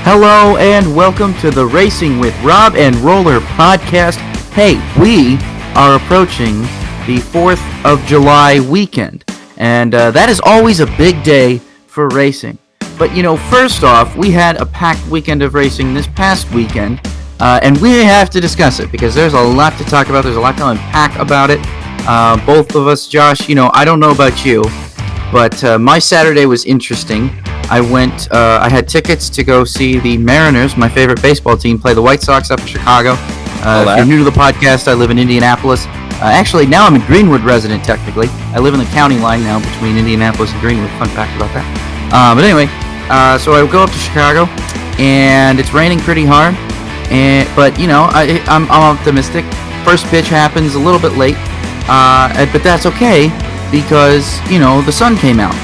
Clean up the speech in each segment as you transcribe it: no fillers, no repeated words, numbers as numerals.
Hello and welcome to the Racing with Rob and Roller podcast. Hey, we are approaching the 4th of July weekend, and that is always a big day for racing. But, first off, we had a packed weekend of racing this past weekend, and we have to discuss it because there's a lot to talk about. There's a lot to unpack about it. Both of us, Josh, I don't know about you, but my Saturday was interesting. I had tickets to go see the Mariners, my favorite baseball team, play the White Sox up in Chicago. If you're new to the podcast, I live in Indianapolis. Actually, now I'm a Greenwood resident, technically. I live in the county line now between Indianapolis and Greenwood. Fun fact about that. But anyway, so I go up to Chicago, and it's raining pretty hard. But I'm optimistic. First pitch happens a little bit late, but that's okay because, the sun came out.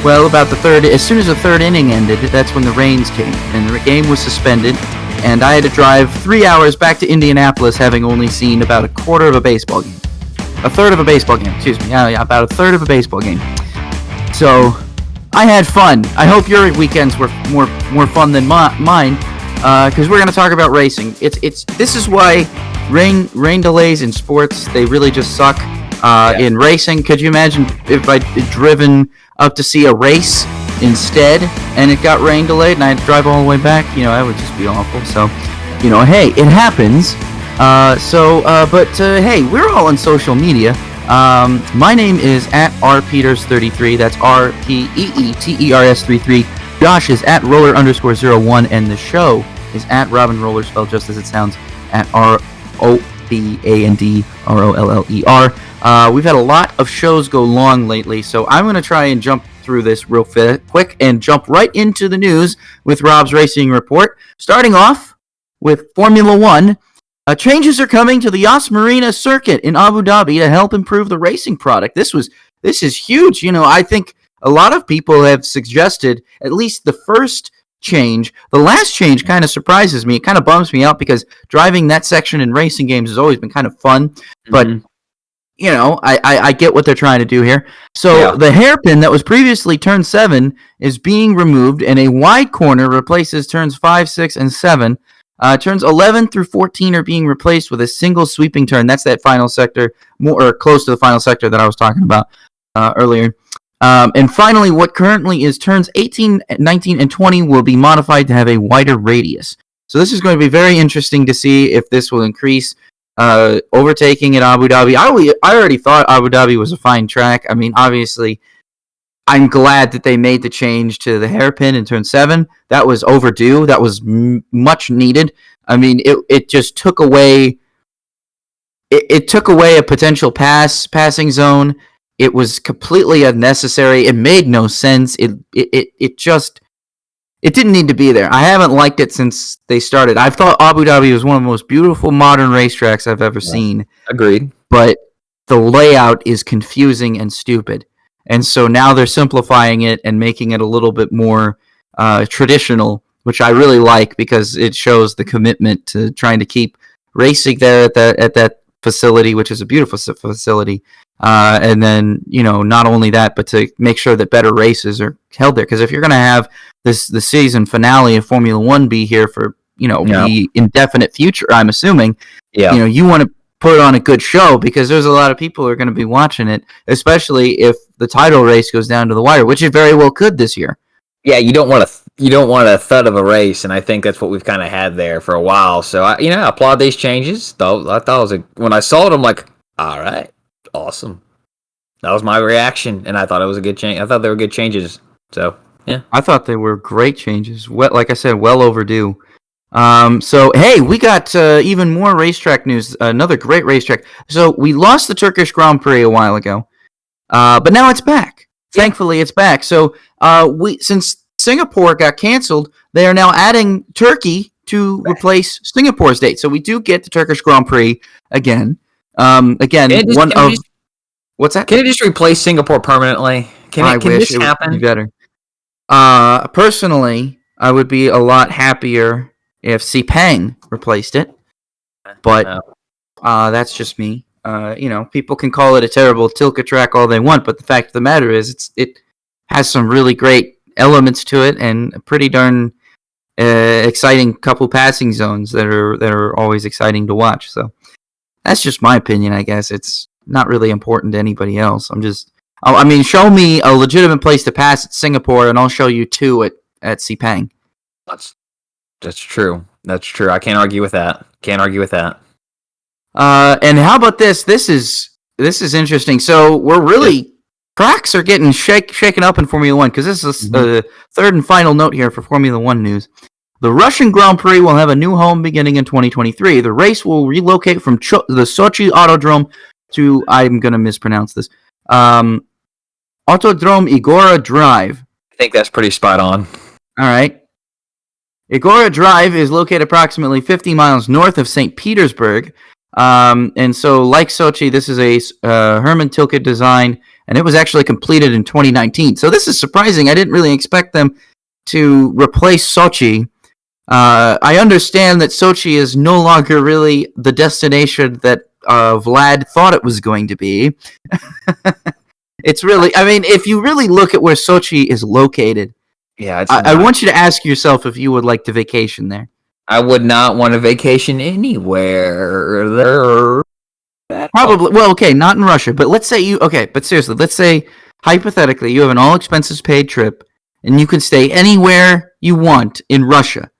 Well, as soon as the third inning ended, that's when the rains came, and the game was suspended, and I had to drive 3 hours back to Indianapolis, having only seen about a quarter of a baseball game. A third of a baseball game, excuse me. Yeah, about a third of a baseball game. So, I had fun. I hope your weekends were more fun than mine, because we're going to talk about racing. This is why rain delays in sports, they really just suck. In racing, could you imagine if I'd driven up to see a race instead and it got rain delayed and I had to drive all the way back? That would just be awful. So, hey, it happens. Hey, we're all on social media. My name is at rpeeters33. That's RPEETERS33. Josh is at roller_01, and the show is at Robin Roller, spelled just as it sounds, at ROBANDROLLER. We've had a lot of shows go long lately, so I'm going to try and jump through this real quick and jump right into the news with Rob's Racing Report. Starting off with Formula One, changes are coming to the Yas Marina circuit in Abu Dhabi to help improve the racing product. This is huge. I think a lot of people have suggested at least the first change. The last change kind of surprises me. It kind of bums me out because driving that section in racing games has always been kind of fun, but I get what they're trying to do here. So the hairpin that was previously turn 7 is being removed, and a wide corner replaces turns 5, 6, and 7. Turns 11 through 14 are being replaced with a single sweeping turn. That's that final sector, more or close to the final sector that I was talking about earlier. And finally, what currently is turns 18, 19, and 20 will be modified to have a wider radius. So this is going to be very interesting to see if this will increase overtaking at Abu Dhabi. I already thought Abu Dhabi was a fine track. I mean, obviously, I'm glad that they made the change to the hairpin in turn 7. That was overdue. That was much needed. I mean, it just took away. It took away a potential passing zone. It was completely unnecessary. It made no sense. It didn't need to be there. I haven't liked it since they started. I've thought Abu Dhabi was one of the most beautiful modern racetracks I've ever seen. Agreed. But the layout is confusing and stupid. And so now they're simplifying it and making it a little bit more traditional, which I really like because it shows the commitment to trying to keep racing there at that facility, which is a beautiful facility. And then, not only that, but to make sure that better races are held there. Because if you're going to have the season finale of Formula One be here for, the indefinite future, I'm assuming, you want to put on a good show because there's a lot of people who are going to be watching it, especially if the title race goes down to the wire, which it very well could this year. Yeah, you don't want a thud of a race, and I think that's what we've kind of had there for a while. So I applaud these changes. Though I thought when I saw it, I'm like, all right. Awesome. That was my reaction, and I thought it was a good change. I thought they were good changes. So, yeah. I thought they were great changes. Like I said, well overdue. So, hey, we got even more racetrack news. Another great racetrack. So, we lost the Turkish Grand Prix a while ago, but now it's back. Yeah. Thankfully, it's back. So, since Singapore got canceled, they are now adding Turkey to replace Singapore's date. So, we do get the Turkish Grand Prix again. What's that? Can it just replace Singapore permanently? Can this happen? Would be better. Personally, I would be a lot happier if Sepang replaced it, but that's just me. People can call it a terrible Tilka track all they want, but the fact of the matter is, it has some really great elements to it and a pretty darn exciting couple passing zones that are always exciting to watch. So that's just my opinion, I guess. It's not really important to anybody else. Show me a legitimate place to pass at Singapore, and I'll show you two at Sepang. That's true. That's true. I can't argue with that. And how about this? This is interesting. So we're really tracks are getting shaken up in Formula One, because this is the third and final note here for Formula One news. The Russian Grand Prix will have a new home beginning in 2023. The race will relocate from the Sochi Autodrome to, I'm going to mispronounce this, Autodrome Igora Drive. I think that's pretty spot on. All right. Igora Drive is located approximately 50 miles north of St. Petersburg. And so, like Sochi, this is a Herman Tilke design, and it was actually completed in 2019. So this is surprising. I didn't really expect them to replace Sochi. I understand that Sochi is no longer really the destination that Vlad thought it was going to be. It's really, if you really look at where Sochi is located, yeah, I want you to ask yourself if you would like to vacation there. I would not want to vacation anywhere there. Probably. Well, okay, not in Russia, but let's say but seriously, let's say hypothetically you have an all expenses paid trip and you can stay anywhere you want in Russia.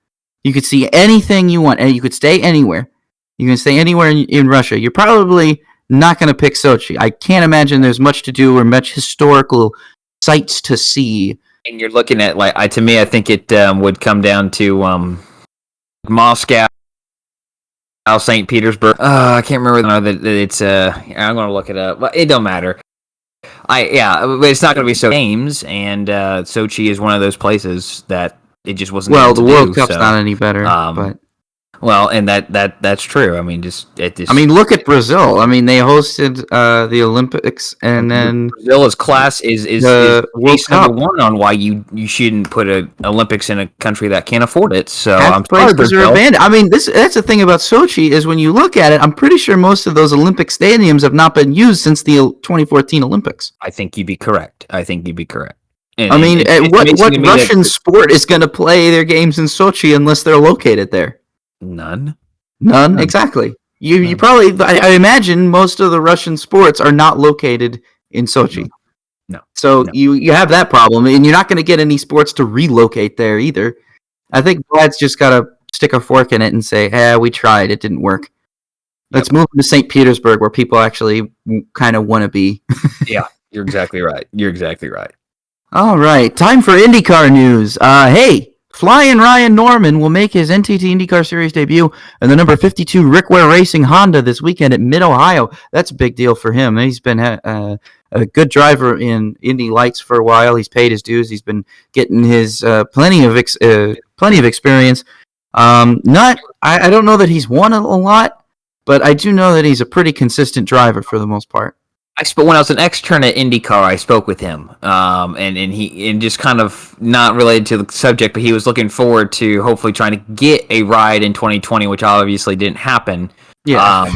You could see anything you want, and you could stay anywhere. You can stay anywhere in Russia. You're probably not going to pick Sochi. I can't imagine there's much to do or much historical sights to see. And you're looking at, to me, I think it would come down to Moscow, St. Petersburg. I can't remember that it's. I'm going to look it up, but it don't matter. But it's not going to be so games, and Sochi is one of those places that it just wasn't. Well, the World Cup's not any better, but. Well, and that's true. Look at Brazil. They hosted the Olympics, and then Brazil's class is World Cup #1 on why you shouldn't put an Olympics in a country that can't afford it. So I'm sorry, Brazil. That's the thing about Sochi is when you look at it, I'm pretty sure most of those Olympic stadiums have not been used since the 2014 Olympics. I think you'd be correct. And, what Russian sport is going to play their games in Sochi unless they're located there? None. Exactly. You probably, I imagine most of the Russian sports are not located in Sochi. No. So you have that problem, and you're not going to get any sports to relocate there either. I think Vlad's just got to stick a fork in it and say, we tried, it didn't work. Let's move to St. Petersburg, where people actually kind of want to be. Yeah, you're exactly right. All right, time for IndyCar news. Flying Ryan Norman will make his NTT IndyCar Series debut in the number 52 Rick Ware Racing Honda this weekend at Mid-Ohio. That's a big deal for him. He's been a good driver in Indy Lights for a while. He's paid his dues. He's been getting his plenty of experience. I don't know that he's won a lot, but I do know that he's a pretty consistent driver for the most part. When I was an extern at IndyCar, I spoke with him, and just kind of not related to the subject, but he was looking forward to hopefully trying to get a ride in 2020, which obviously didn't happen. Yeah.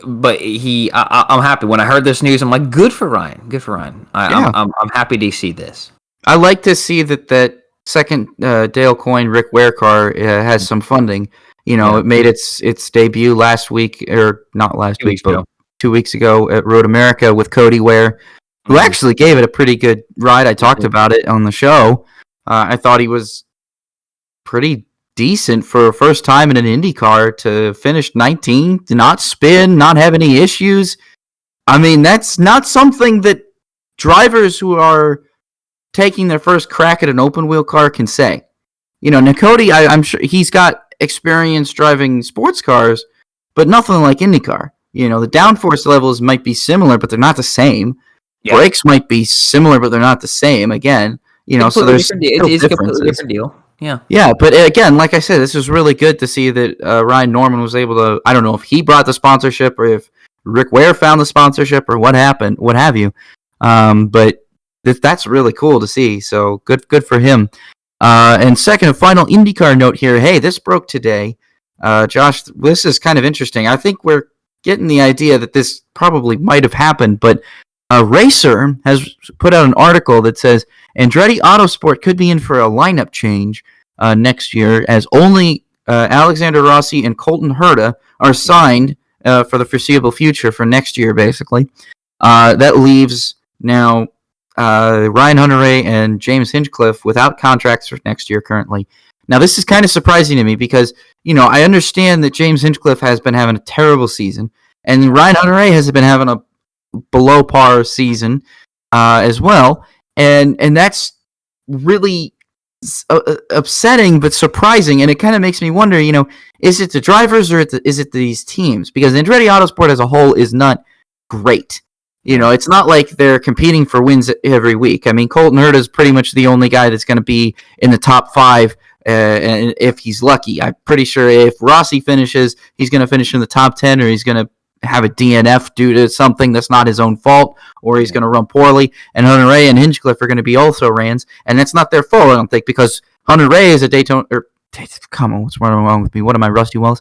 But I'm happy when I heard this news. I'm like, good for Ryan. I'm happy to see this. I like to see that second Dale Coyne Rick Ware car has some funding. It made its debut last week, or not last week, but 2 weeks ago at Road America with Cody Ware, who actually gave it a pretty good ride. I talked about it on the show. I thought he was pretty decent for a first time in an Indy car to finish 19th, to not spin, not have any issues. That's not something that drivers who are taking their first crack at an open wheel car can say. Now Cody, I'm sure he's got experience driving sports cars, but nothing like IndyCar. The downforce levels might be similar, but they're not the same. Yeah. Brakes might be similar, but they're not the same. Again, so there's it's a completely different deal. Yeah. Yeah, but again, like I said, this was really good to see that Ryan Norman was able to. I don't know if he brought the sponsorship or if Rick Ware found the sponsorship or what happened, what have you. But that's really cool to see. So good for him. And second and final IndyCar note here. Hey, this broke today. Josh, this is kind of interesting. I think we're getting the idea that this probably might have happened, but a Racer has put out an article that says Andretti Autosport could be in for a lineup change next year, as only Alexander Rossi and Colton Herta are signed for the foreseeable future for next year, basically. That leaves now Ryan Hunter-Reay and James Hinchcliffe without contracts for next year currently. Now, this is kind of surprising to me because, I understand that James Hinchcliffe has been having a terrible season, and Ryan Hunter-Reay has been having a below par season as well, and that's really upsetting but surprising, and it kind of makes me wonder, is it the drivers or is it these teams? Because Andretti Autosport as a whole is not great. It's not like they're competing for wins every week. I mean, Colton Herta is pretty much the only guy that's going to be in the top 5, and if he's lucky. I'm pretty sure if Rossi finishes, he's going to finish in the top 10, or he's going to have a DNF due to something that's not his own fault, or he's going to run poorly. And Hunter-Reay and Hinchcliffe are going to be also rans, and that's not their fault, I don't think, because Hunter-Reay is a Daytona. Come on, what's wrong with me? What am I, Rusty Wells?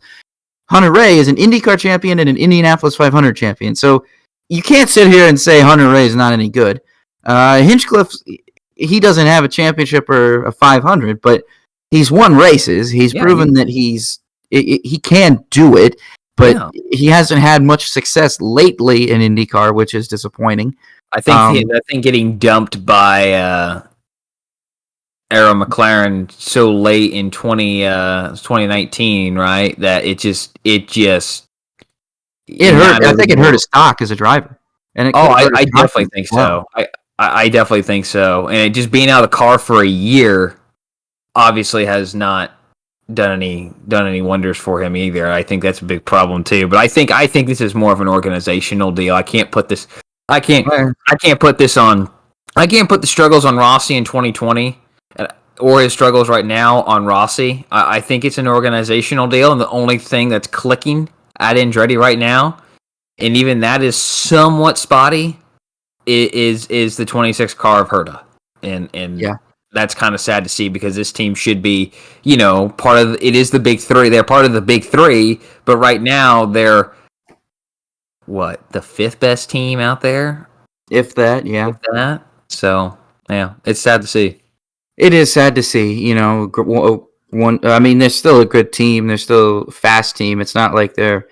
Hunter-Reay is an IndyCar champion and an Indianapolis 500 champion, so you can't sit here and say Hunter-Reay is not any good. Hinchcliffe, he doesn't have a championship or a 500, but he's won races. He's proven that he can do it, but he hasn't had much success lately in IndyCar, which is disappointing. I think getting dumped by Arrow McLaren so late in 2019, right? That it hurt. I think it hurt his stock as a driver. And I definitely think so. I definitely think so. And it just being out of the car for a year obviously has not done any wonders for him either. I think that's a big problem too. But I think this is more of an organizational deal. I can't put the struggles on Rossi in 2020 or his struggles right now on Rossi. I think it's an organizational deal, and the only thing that's clicking at Andretti right now, and even that is somewhat spotty, is the 26 car of Herta. And that's kind of sad to see, because this team should be, part of it is the big three. They're part of the big three, but right now they're the 5th best team out there, if that. Yeah, if that. So it's sad to see. It is sad to see. I mean, they're still a good team. They're still a fast team. It's not like they're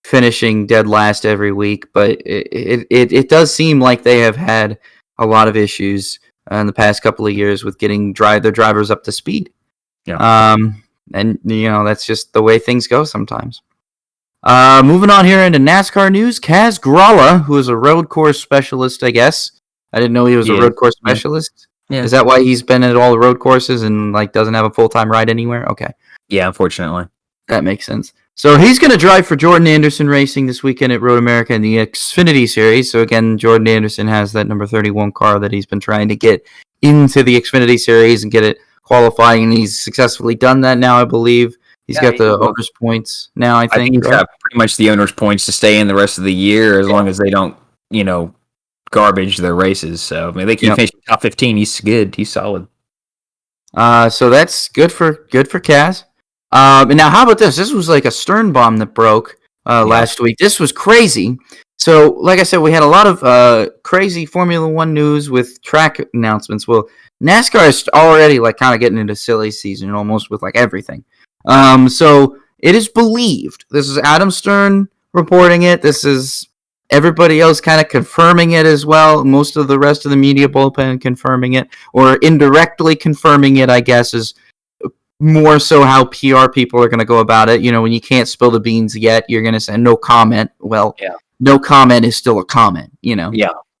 finishing dead last every week, but it does seem like they have had a lot of issues in the past couple of years with getting their drivers up to speed. Yeah. And that's just the way things go sometimes. Moving on here into NASCAR news, Kaz Gralla, who is a road course specialist, I guess. I didn't know he was a road course specialist. Yeah. Is that why he's been at all the road courses and doesn't have a full-time ride anywhere? Okay. Yeah, unfortunately. That makes sense. So he's going to drive for Jordan Anderson Racing this weekend at Road America in the Xfinity Series. So again, Jordan Anderson has that number 31 car that he's been trying to get into the Xfinity Series and get it qualifying, and he's successfully done that now, I believe. He's got the owner's points now, I think. He's got pretty much the owner's points to stay in the rest of the year, as long as they don't, garbage their races. So, I mean, they can finish top 15. He's good. He's solid. So that's good for Kaz. And now, how about this? This was like a Stern bomb that broke last week. This was crazy. So, like I said, we had a lot of crazy Formula One news with track announcements. Well, NASCAR is already kind of getting into silly season almost with everything. So it is believed. This is Adam Stern reporting it. This is everybody else kind of confirming it as well. Most of the rest of the media bullpen confirming it, or indirectly confirming it, I guess, is more so how PR people are going to go about it. When you can't spill the beans yet, you're going to say no comment. Well, no comment is still a comment. Yeah.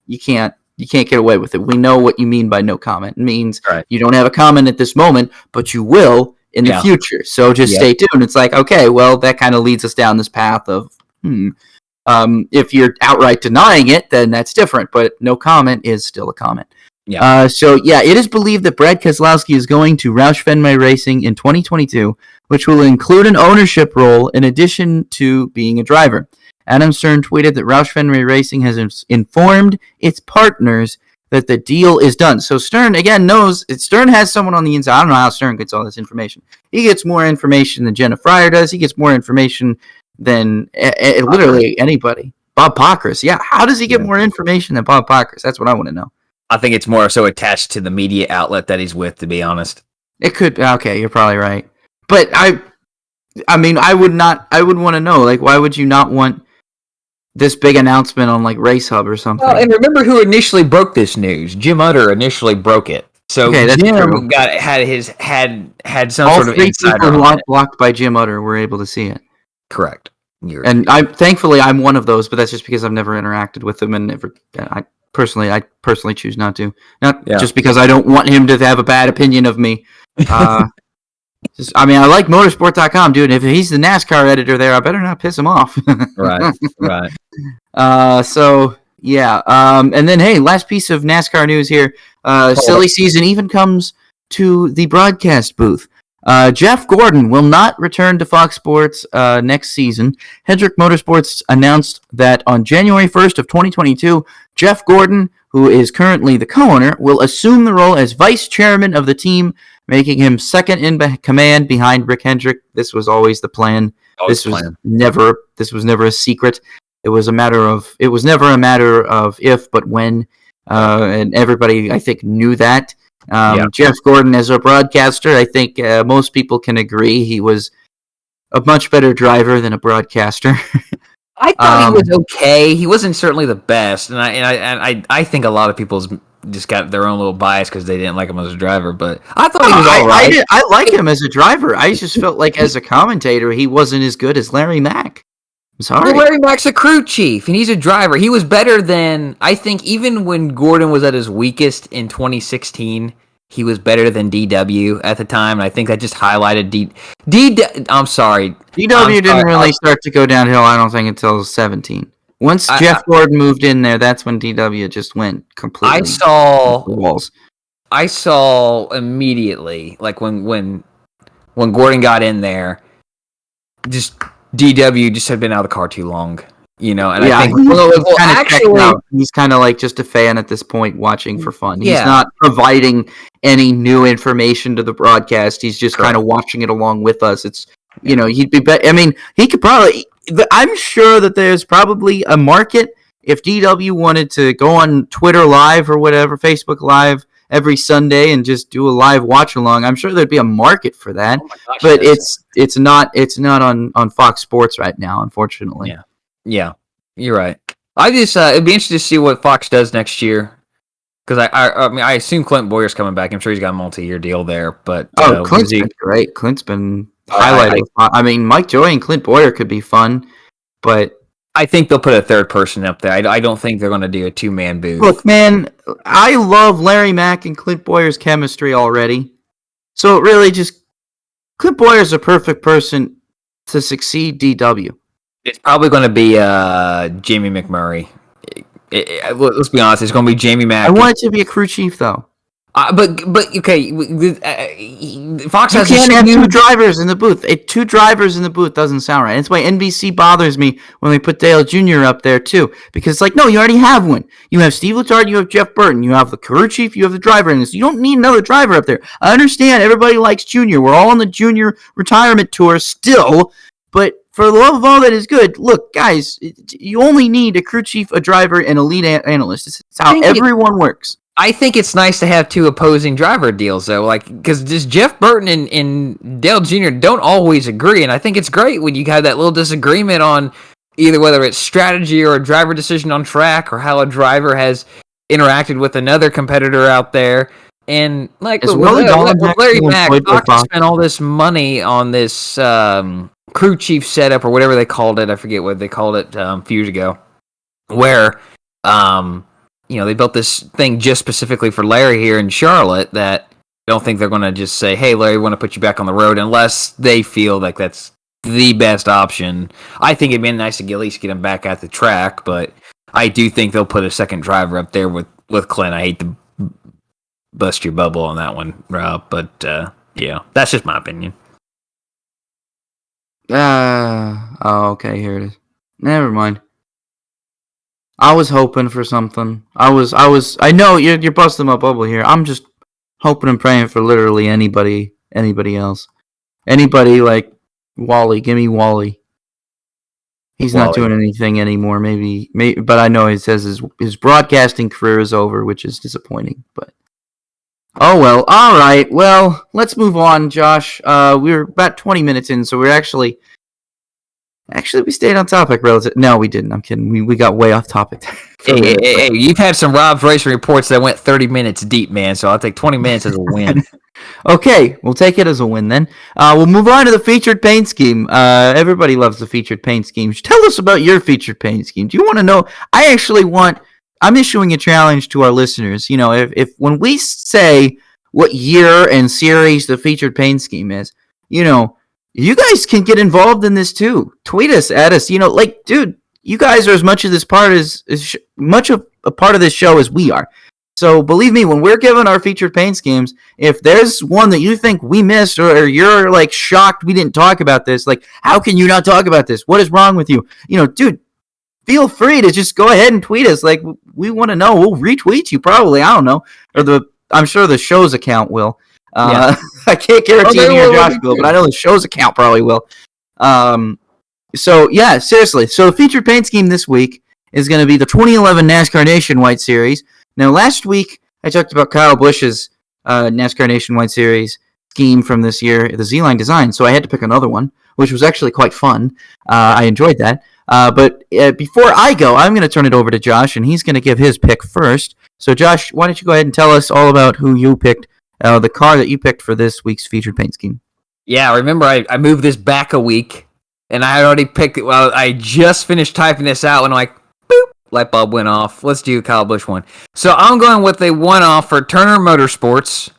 You can't get away with it. We know what you mean by no comment. It means you don't have a comment at this moment, but you will in the future. So just stay tuned. It's okay, well, that kind of leads us down this path of, if you're outright denying it, then that's different. But no comment is still a comment. Yeah. It is believed that Brad Keselowski is going to Roush Fenway Racing in 2022, which will include an ownership role in addition to being a driver. Adam Stern tweeted that Roush Fenway Racing has informed its partners that the deal is done. So Stern, again, knows Stern has someone on the inside. I don't know how Stern gets all this information. He gets more information than Jenna Fryer does. He gets more information than literally anybody. Bob Pockrass. Yeah, how does he get more information than Bob Pockrass? That's what I want to know. I think it's more so attached to the media outlet that he's with, to be honest. It could. Okay, you're probably right. But I mean, I would want to know. Like, why would you not want this big announcement on like Race Hub or something? Well, and remember who initially broke this news? Jim Utter initially broke it. So okay, that's Jim true. had some All sort of three insider people who on aren't it. blocked by Jim Utter were able to see it. Correct. And thankfully I'm one of those, but that's just because I've never interacted with him and never. I personally choose not to. Not just because I don't want him to have a bad opinion of me. I like motorsport.com, dude. If he's the NASCAR editor there, I better not piss him off. Right. So yeah. And then hey, last piece of NASCAR news here. Silly season even comes to the broadcast booth. Jeff Gordon will not return to Fox Sports next season. Hendrick Motorsports announced that on January 1st of 2022, Jeff Gordon, who is currently the co-owner, will assume the role as vice chairman of the team, making him second in command behind Rick Hendrick. This was always the plan. This was never a secret. It was never a matter of if, but when. And everybody, I think, knew that. Jeff Gordon, as a broadcaster, I think most people can agree he was a much better driver than a broadcaster. I thought he was okay. He wasn't certainly the best, and I think a lot of people's just got their own little bias because they didn't like him as a driver. But I thought he was all right. I like him as a driver. I just felt like as a commentator, he wasn't as good as Larry Mack. I'm sorry. Well, Larry Mack's a crew chief, and he's a driver. He was better than, I think, even when Gordon was at his weakest in 2016, he was better than DW at the time, and I think that just highlighted I'm sorry. DW didn't really start to go downhill, I don't think, until 17. Once Jeff Gordon moved in there, that's when DW just went completely off the walls. I saw immediately, like when Gordon got in there, just DW just had been out of the car too long, and I think he's kind of like just a fan at this point, watching for fun. He's not providing any new information to the broadcast. He's just kind of watching it along with us. It's he'd be better. I mean, he could probably. I'm sure that there's probably a market if DW wanted to go on Twitter Live or whatever, Facebook Live every Sunday and just do a live watch along. I'm sure there'd be a market for that, but it's not on Fox Sports right now, unfortunately. Yeah, you're right. I just it'd be interesting to see what Fox does next year, because I assume Clint Boyer's coming back. I'm sure he's got a multi-year deal there. But Clint's been great. Clint's been highlighted. I mean, Mike Joy and Clint Boyer could be fun, but I think they'll put a third person up there. I don't think they're going to do a two-man booth. Look, man, I love Larry Mack and Clint Boyer's chemistry already. So it really just... Clint Boyer's a perfect person to succeed DW. It's probably going to be Jamie McMurray. Let's be honest, it's going to be Jamie Mack. I want it to be a crew chief, though. But okay, Fox has... You can't have two drivers in the booth. Two drivers in the booth doesn't sound right. That's why NBC bothers me when they put Dale Jr. up there, too. Because it's like, no, you already have one. You have Steve Letarte, you have Jeff Burton, you have the crew chief, you have the driver in this. You don't need another driver up there. I understand everybody likes Junior. We're all on the Junior retirement tour still. But for the love of all that is good, look, guys, you only need a crew chief, a driver, and a lead analyst. This is how everyone works. I think it's nice to have two opposing driver deals, though, because just Jeff Burton and Dale Jr. don't always agree, and I think it's great when you have that little disagreement on either whether it's strategy or a driver decision on track or how a driver has interacted with another competitor out there. And with Larry Mack, Fox spent all this money on this crew chief setup or whatever they called it. I forget what they called it a few years ago, where they built this thing just specifically for Larry here in Charlotte that I don't think they're going to just say, hey, Larry, we want to put you back on the road unless they feel like that's the best option. I think it'd be nice to at least get him back at the track, but I do think they'll put a second driver up there with Clint. I hate to bust your bubble on that one, Rob, but that's just my opinion. Okay, here it is. Never mind. I was hoping for something. I know you're busting my bubble here. I'm just hoping and praying for literally anybody else. Anybody like Wally. Give me Wally. He's not doing anything anymore. Maybe, but I know he says his broadcasting career is over, which is disappointing. But Oh, well. All right. Well, let's move on, Josh. We're about 20 minutes in, so we're actually we stayed on topic relative. No, we didn't. I'm kidding. We got way off topic for a minute. Hey, you've had some Rob's Racing reports that went 30 minutes deep, man. So I'll take 20 minutes as a win. Okay, we'll take it as a win then. We'll move on to the featured paint scheme. Everybody loves the featured paint scheme. Tell us about your featured paint scheme. Do you want to know? I'm issuing a challenge to our listeners. You know, if when we say what year and series the featured paint scheme is, you know, you guys can get involved in this too. Tweet us at us. You know, like, dude, you guys are as much of this part much of a part of this show as we are. So believe me, when we're giving our featured paint schemes, if there's one that you think we missed or you're like shocked we didn't talk about this, like, how can you not talk about this? What is wrong with you? You know, dude, feel free to just go ahead and tweet us. Like, we want to know. We'll retweet you probably. I don't know. I'm sure the show's account will. I can't guarantee me or Josh will, but I know the show's account probably will. So yeah, seriously. So the featured paint scheme this week is going to be the 2011 NASCAR Nationwide Series. Now, last week I talked about Kyle Busch's NASCAR Nationwide Series scheme from this year, the Z-Line design. So I had to pick another one, which was actually quite fun. I enjoyed that. But before I go, I'm going to turn it over to Josh, and he's going to give his pick first. So, Josh, why don't you go ahead and tell us all about who you picked, the car that you picked for this week's featured paint scheme. Yeah, remember I moved this back a week, and I had already picked it. Well, I just finished typing this out, and I'm like, boop, light bulb went off. Let's do Kyle Busch one. So I'm going with a one-off for Turner Motorsports,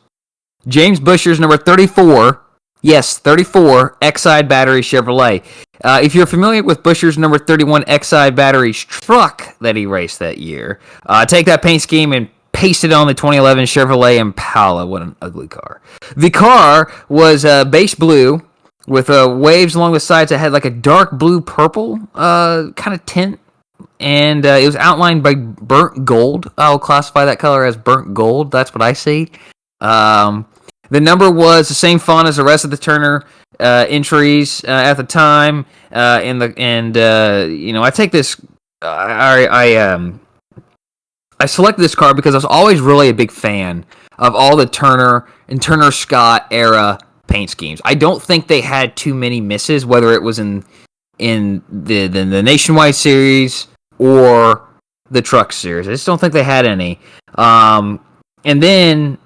James Buescher's number 34. Yes, 34 Exide battery Chevrolet. If you're familiar with Buescher's number 31 Exide batteries truck that he raced that year, take that paint scheme and paste it on the 2011 Chevrolet Impala. What an ugly car. The car was base blue with waves along the sides that had like a dark blue-purple kind of tint. And it was outlined by burnt gold. I'll classify that color as burnt gold. That's what I see. The number was the same font as the rest of the Turner entries at the time. I take this. I selected this car because I was always really a big fan of all the Turner and Turner Scott era paint schemes. I don't think they had too many misses, whether it was in the Nationwide Series or the Truck Series. I just don't think they had any. And then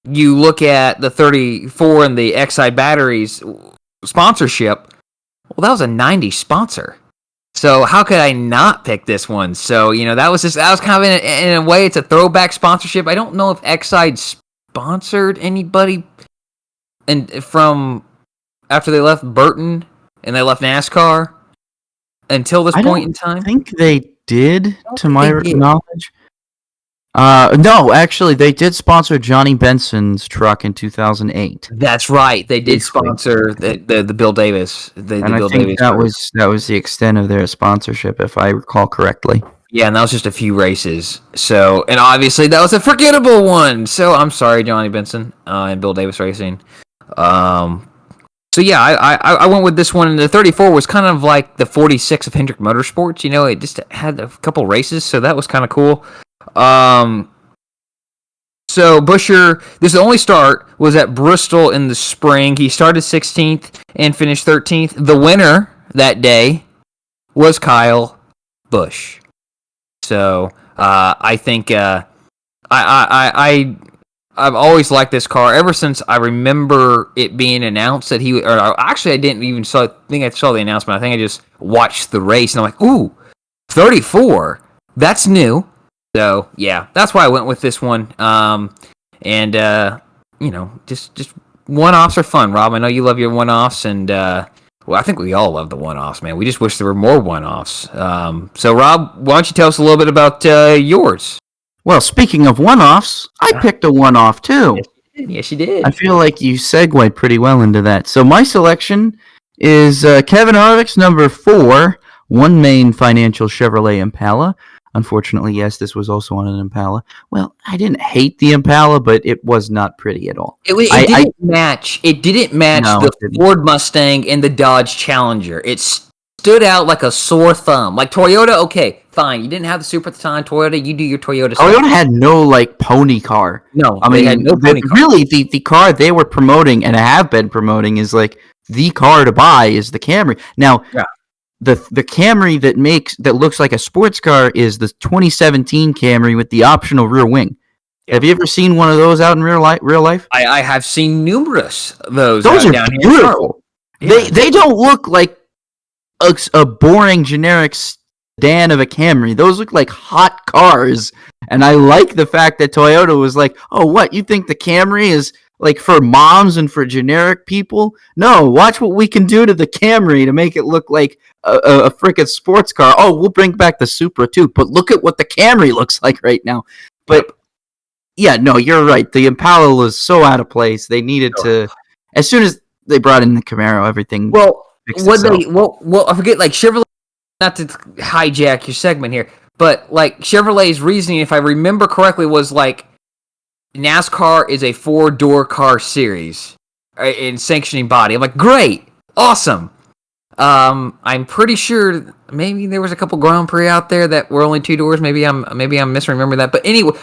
you look at the 34 and the Exide batteries sponsorship. Well, that was a 90 sponsor. So how could I not pick this one? So, that was kind of in a way, it's a throwback sponsorship. I don't know if Exide sponsored anybody from after they left Burton and they left NASCAR until this point in time. I think they did, to my knowledge. No, actually, they did sponsor Johnny Benson's truck in 2008. That's right. They did sponsor the Bill Davis. I think that was the extent of their sponsorship, if I recall correctly. Yeah, and that was just a few races. So, and obviously that was a forgettable one. So I'm sorry, Johnny Benson and Bill Davis Racing. So yeah, I went with this one. And the 34 was kind of like the 46 of Hendrick Motorsports. It just had a couple races, so that was kind of cool. So Buescher, this only start was at Bristol in the spring. He started 16th and finished 13th. The winner that day was Kyle Busch. So I think I've always liked this car ever since I remember it being announced that he. Or actually, I didn't even think I saw the announcement. I think I just watched the race and I'm like, ooh, 34. That's new. So yeah, that's why I went with this one. Just one-offs are fun, Rob. I know you love your one-offs, and well, I think we all love the one-offs, man. We just wish there were more one-offs. So Rob, why don't you tell us a little bit about yours? Well, speaking of one-offs, I picked a one-off too. Yes, you did. I feel like you segued pretty well into that. So my selection is Kevin Harvick's number 4, One Main Financial Chevrolet Impala. Unfortunately, yes, this was also on an Impala. Well, I didn't hate the Impala, but it was not pretty at all. It didn't match the Ford Mustang and the Dodge Challenger. It stood out like a sore thumb. Like Toyota, okay, fine. You didn't have the Supra at the time, Toyota. You do your Toyota stuff. Toyota had no like pony car. No, I they mean, had no pony car. Really, the car they were promoting and have been promoting is like the car to buy is the Camry. Now, the Camry that looks like a sports car is the 2017 Camry with the optional rear wing. Yeah. Have you ever seen one of those out in real life? I have seen numerous of those. Those are down beautiful. Here. They don't look like a boring generic sedan of a Camry. Those look like hot cars, and I like the fact that Toyota was like, "Oh, what? You think the Camry is like for moms and for generic people? No, watch what we can do to the Camry to make it look like a freaking sports car. Oh, we'll bring back the Supra too, but look at what the Camry looks like right now." But yeah, no, you're right. The Impala was so out of place. They needed to, as soon as they brought in the Camaro, everything. Well, I forget, like Chevrolet. Not to hijack your segment here, but like Chevrolet's reasoning, if I remember correctly, was like NASCAR is a 4-door car series in sanctioning body. I'm like, great, awesome. I'm pretty sure maybe there was a couple Grand Prix out there that were only 2 doors. Maybe I'm misremembering that. But anyway,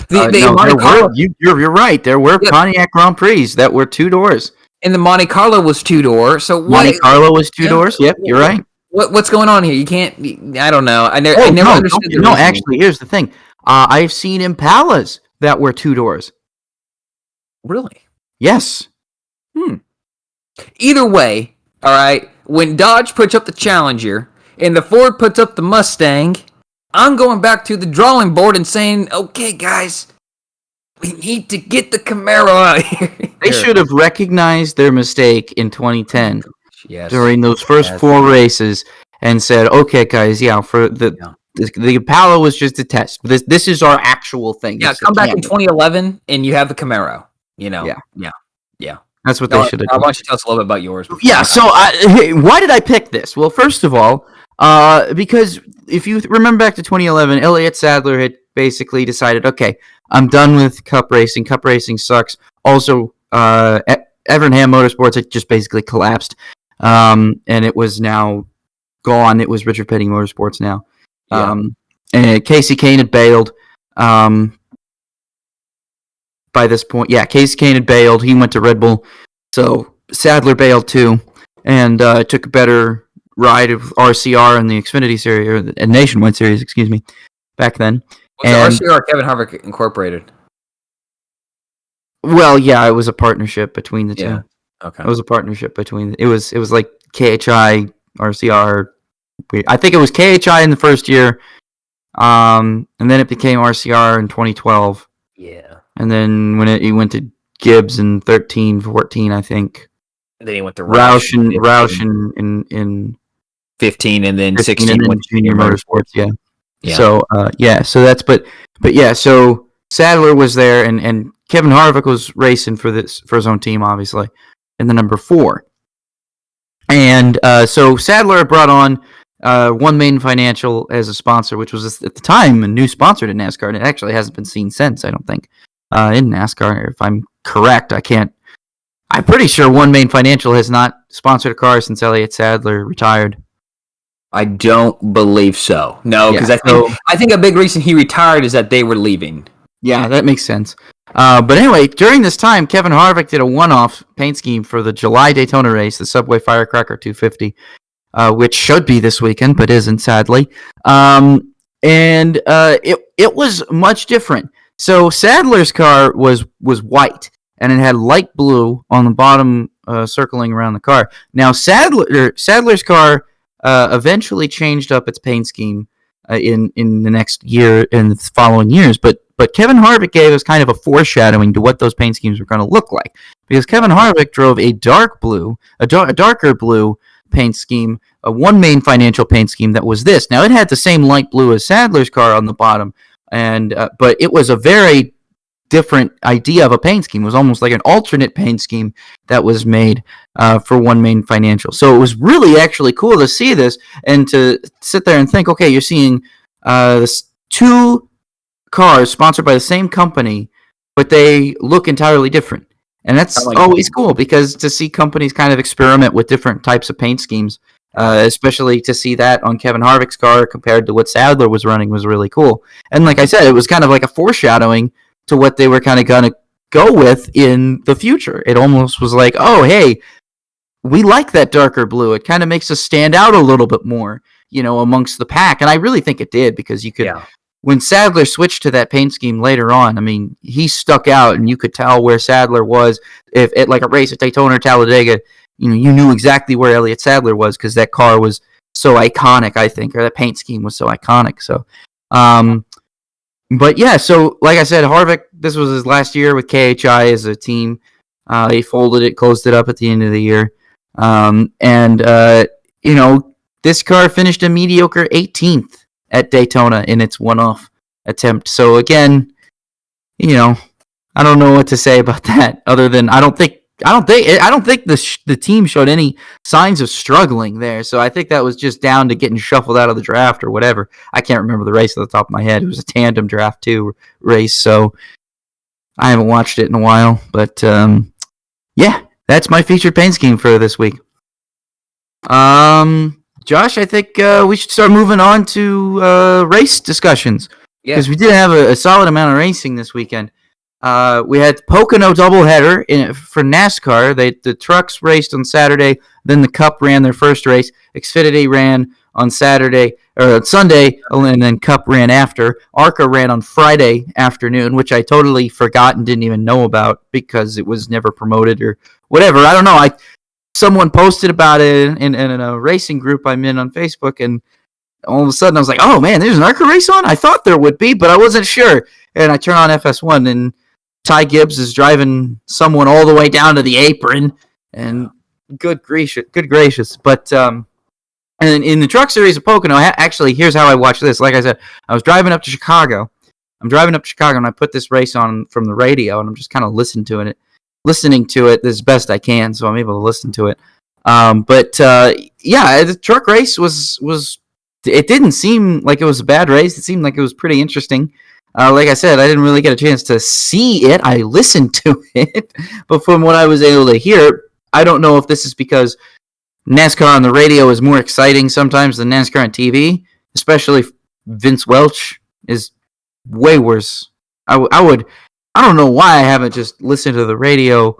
you're right. There were Pontiac Grand Prix that were 2 doors, and the Monte Carlo was 2 door. So Monte Carlo was 2 doors. Yep, you're right. What's going on here? You can't. I don't know. I never understood. No, actually, here's the thing. I've seen Impalas that were 2 doors. Really? Yes. Either way, all right. When Dodge puts up the Challenger and the Ford puts up the Mustang, I'm going back to the drawing board and saying, "Okay, guys, we need to get the Camaro out here." They should have recognized their mistake in 2010. Yes. During those first 4 races, and said, "Okay, guys, for the Impala was just a test. This is our actual thing." Yeah, come back in 2011, and you have the Camaro. You know, yeah. That's what they should have done. Why don't you tell us a little bit about yours? Yeah. So, why did I pick this? Well, first of all, because if you remember back to 2011, Elliott Sadler had basically decided, "Okay, I'm done with Cup racing. Cup racing sucks." Also, Evernham Motorsports had just basically collapsed. And it was now gone. It was Richard Petty Motorsports now. And Casey Kane had bailed. By this point, Casey Kane had bailed. He went to Red Bull. So Sadler bailed too, and took a better ride of RCR in the Xfinity Series, or the Nationwide Series, excuse me, back then. Was it RCR or Kevin Harvick Incorporated? Well, it was a partnership between the two. Okay. It was a partnership between. It was like KHI, RCR. I think it was KHI in the first year, and then it became RCR in 2012. Yeah. And then when he went to Gibbs in 13, 14, I think. And then he went to Roush in 15, and then 16 and then went to Junior Motorsports. Yeah. So so that's but so Sadler was there, and Kevin Harvick was racing for his own team, obviously, in the number 4. And so Sadler brought on One Main Financial as a sponsor, which was at the time a new sponsor to NASCAR, and it actually hasn't been seen since, I don't think, in NASCAR. If I'm correct, I'm pretty sure One Main Financial has not sponsored a car since Elliott Sadler retired. I don't believe so. No, because I think a big reason he retired is that they were leaving. Yeah, that makes sense. But anyway, during this time, Kevin Harvick did a one-off paint scheme for the July Daytona race, the Subway Firecracker 250, which should be this weekend, but isn't, sadly. It was much different. So Sadler's car was white, and it had light blue on the bottom circling around the car. Now, Sadler's car eventually changed up its paint scheme in the next year and the following years, but Kevin Harvick gave us kind of a foreshadowing to what those paint schemes were going to look like, because Kevin Harvick drove a darker blue paint scheme, a One Main Financial paint scheme that was this. Now, it had the same light blue as Sadler's car on the bottom, and but it was a very different idea of a paint scheme. It was almost like an alternate paint scheme that was made for One Main Financial. So it was really actually cool to see this and to sit there and think, okay, you're seeing this 2 cars sponsored by the same company, but they look entirely different. And that's always cool, because to see companies kind of experiment with different types of paint schemes Especially to see that on Kevin Harvick's car compared to what Sadler was running was really cool. And like I said, it was kind of like a foreshadowing to what they were kind of going to go with in the future. It almost was like, oh, hey, we like that darker blue. It kind of makes us stand out a little bit more, amongst the pack. And I really think it did, because you could, when Sadler switched to that paint scheme later on, I mean, he stuck out, and you could tell where Sadler was. If at like a race at Daytona or Talladega, you knew exactly where Elliott Sadler was, because that car was so iconic, I think, or that paint scheme was so iconic. So, but yeah, so like I said, Harvick, this was his last year with KHI as a team. He folded it, closed it up at the end of the year. This car finished a mediocre 18th at Daytona in its one-off attempt. So again, I don't know what to say about that, other than I don't think the team showed any signs of struggling there. So I think that was just down to getting shuffled out of the draft or whatever. I can't remember the race off the top of my head. It was a tandem draft 2 race, so I haven't watched it in a while. But yeah, that's my featured paint scheme for this week. Josh, I think we should start moving on to race discussions, because we did have a solid amount of racing this weekend. We had Pocono doubleheader for NASCAR. The trucks raced on Saturday, then the Cup ran their first race. Xfinity ran on Sunday, and then Cup ran after. ARCA ran on Friday afternoon, which I totally forgot and didn't even know about because it was never promoted or whatever. I don't know. Someone posted about it in a racing group I'm in on Facebook, and all of a sudden I was like, oh man, there's an ARCA race on? I thought there would be, but I wasn't sure. And I turn on FS1, and Ty Gibbs is driving someone all the way down to the apron, and good gracious. But and in the Truck Series of Pocono, actually, here's how I watched this. Like I said, I was driving up to Chicago. And I put this race on from the radio, and I'm just kind of listening to it as best I can, so I'm able to listen to it. The truck race was. It didn't seem like it was a bad race. It seemed like it was pretty interesting. Like I said, I didn't really get a chance to see it. I listened to it, but from what I was able to hear, I don't know if this is because NASCAR on the radio is more exciting sometimes than NASCAR on TV. Especially Vince Welch is way worse. I don't know why I haven't just listened to the radio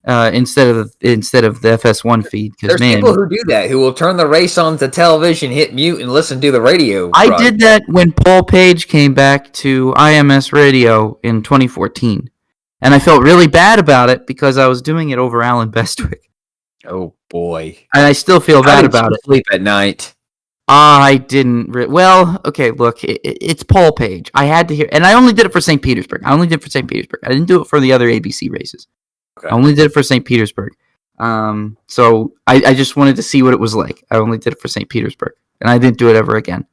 instead of the FS1 feed. There's people who do that, who will turn the race on to television, hit mute, and listen to the radio. I did that when Paul Page came back to IMS Radio in 2014, and I felt really bad about it because I was doing it over Alan Bestwick. Oh boy! And I still feel bad about it. Sleep at night. I didn't. Well, okay, look, it's Paul Page. I had to hear, and I only did it for St. Petersburg. I didn't do it for the other ABC races. Okay. I only did it for St. Petersburg. So I just wanted to see what it was like. I only did it for St. Petersburg, and I didn't do it ever again.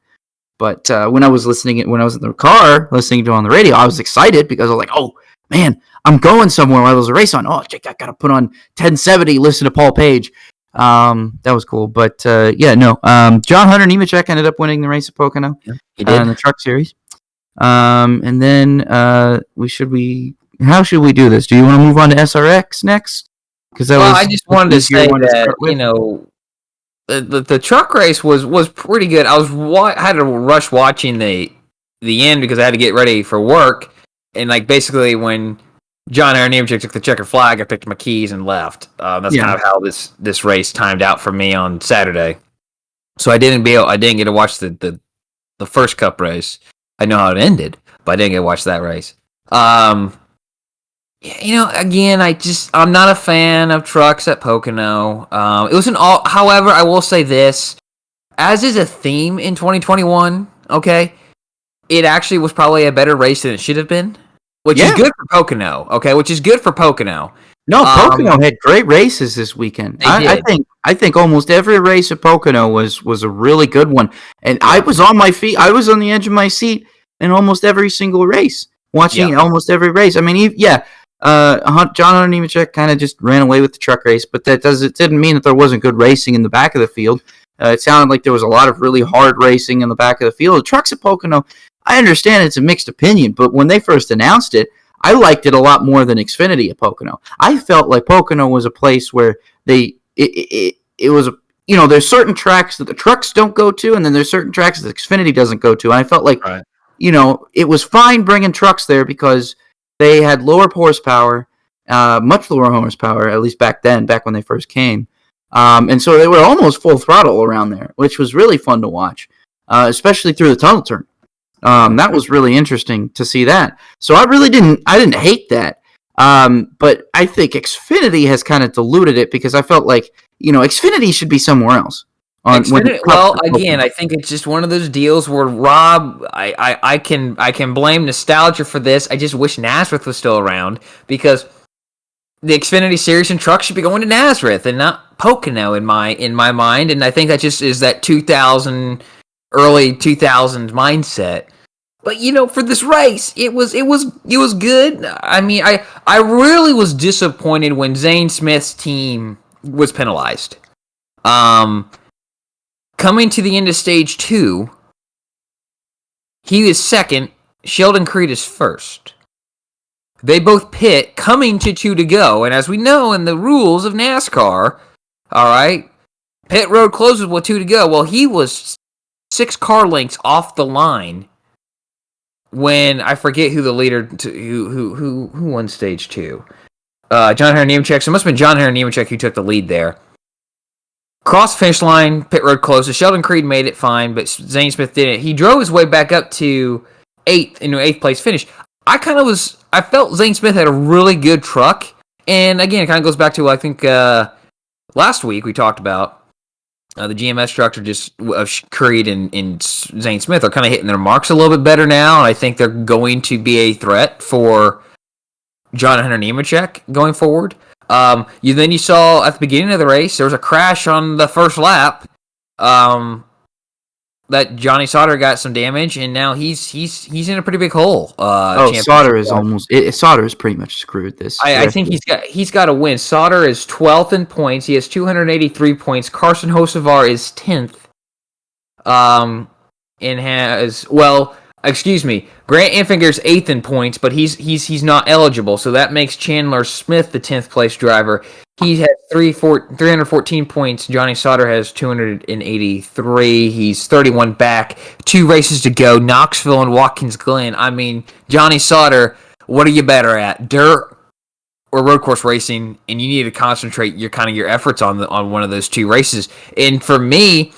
But when I was in the car listening to it on the radio, I was excited because I was like, oh man, I'm going somewhere while there's a race on. Oh, I got to put on 1070, listen to Paul Page. That was cool, but John Hunter Nemechek ended up winning the race at Pocono in the Truck Series. And then how should we do this? Do you want to move on to SRX next? Because I just wanted to say that the truck race was pretty good. I had to rush watching the end because I had to get ready for work, and like basically when John Hunter Nemechek took the checker flag, I picked my keys and left. That's kind of how this race timed out for me on Saturday. So I didn't get to watch the first Cup race. I know how it ended, but I didn't get to watch that race. Again, I'm not a fan of trucks at Pocono. It was however, I will say this, as is a theme in 2021, okay, it actually was probably a better race than it should have been. Which is good for Pocono, okay? No, Pocono had great races this weekend. I think almost every race at Pocono was a really good one, and I was on my feet. I was on the edge of my seat in almost every single race, watching almost every race. I mean, John Hunter Nemechek kind of just ran away with the truck race, but it didn't mean that there wasn't good racing in the back of the field. It sounded like there was a lot of really hard racing in the back of the field. The trucks at Pocono, I understand it's a mixed opinion, but when they first announced it, I liked it a lot more than Xfinity at Pocono. I felt like Pocono was a place where it was there's certain tracks that the trucks don't go to, and then there's certain tracks that Xfinity doesn't go to. And I felt like, Right. It was fine bringing trucks there because they had lower horsepower, much lower horsepower, at least back then, back when they first came. And so they were almost full throttle around there, which was really fun to watch, especially through the tunnel turn. That was really interesting to see that. So I didn't hate that. But I think Xfinity has kind of diluted it because I felt like, Xfinity should be somewhere else. Well, again, I think it's just one of those deals where Rob, I can blame nostalgia for this. I just wish Nazareth was still around because the Xfinity Series and trucks should be going to Nazareth and not Pocono in my mind. And I think that just is that early 2000s mindset. But for this race, it was good. I mean, I really was disappointed when Zane Smith's team was penalized. Coming to the end of stage 2, he is second. Sheldon Creed is first. They both pit coming to 2 to go, and as we know in the rules of NASCAR, all right, pit road closes with 2 to go. Well, he was 6 car lengths off the line when I forget who the leader who won stage 2. John Henry Nemechek. So it must have been John Henry Nemechek who took the lead there. Cross the finish line, pit road closes. Sheldon Creed made it fine, but Zane Smith didn't. He drove his way back up to 8th place finish. I felt Zane Smith had a really good truck, and again, it kind of goes back to I think last week we talked about the GMS structure just of Creed and Zane Smith are kind of hitting their marks a little bit better now, and I think they're going to be a threat for John Hunter Nemechek going forward. You saw at the beginning of the race there was a crash on the first lap. That Johnny Sauter got some damage, and now he's in a pretty big hole. Sauter is pretty much screwed this. I think he's got to win. Sauter is 12th in points. He has 283 points. Carson Hocevar is 10th. And has Grant Enfinger's 8th in points, but he's not eligible, so that makes Chandler Smith the 10th place driver. He has 314 points. Johnny Sauter has 283. He's 31 back. 2 races to go. Knoxville and Watkins Glen. I mean, Johnny Sauter, what are you better at, dirt or road course racing? And you need to concentrate your efforts on one of those 2 races. And for me,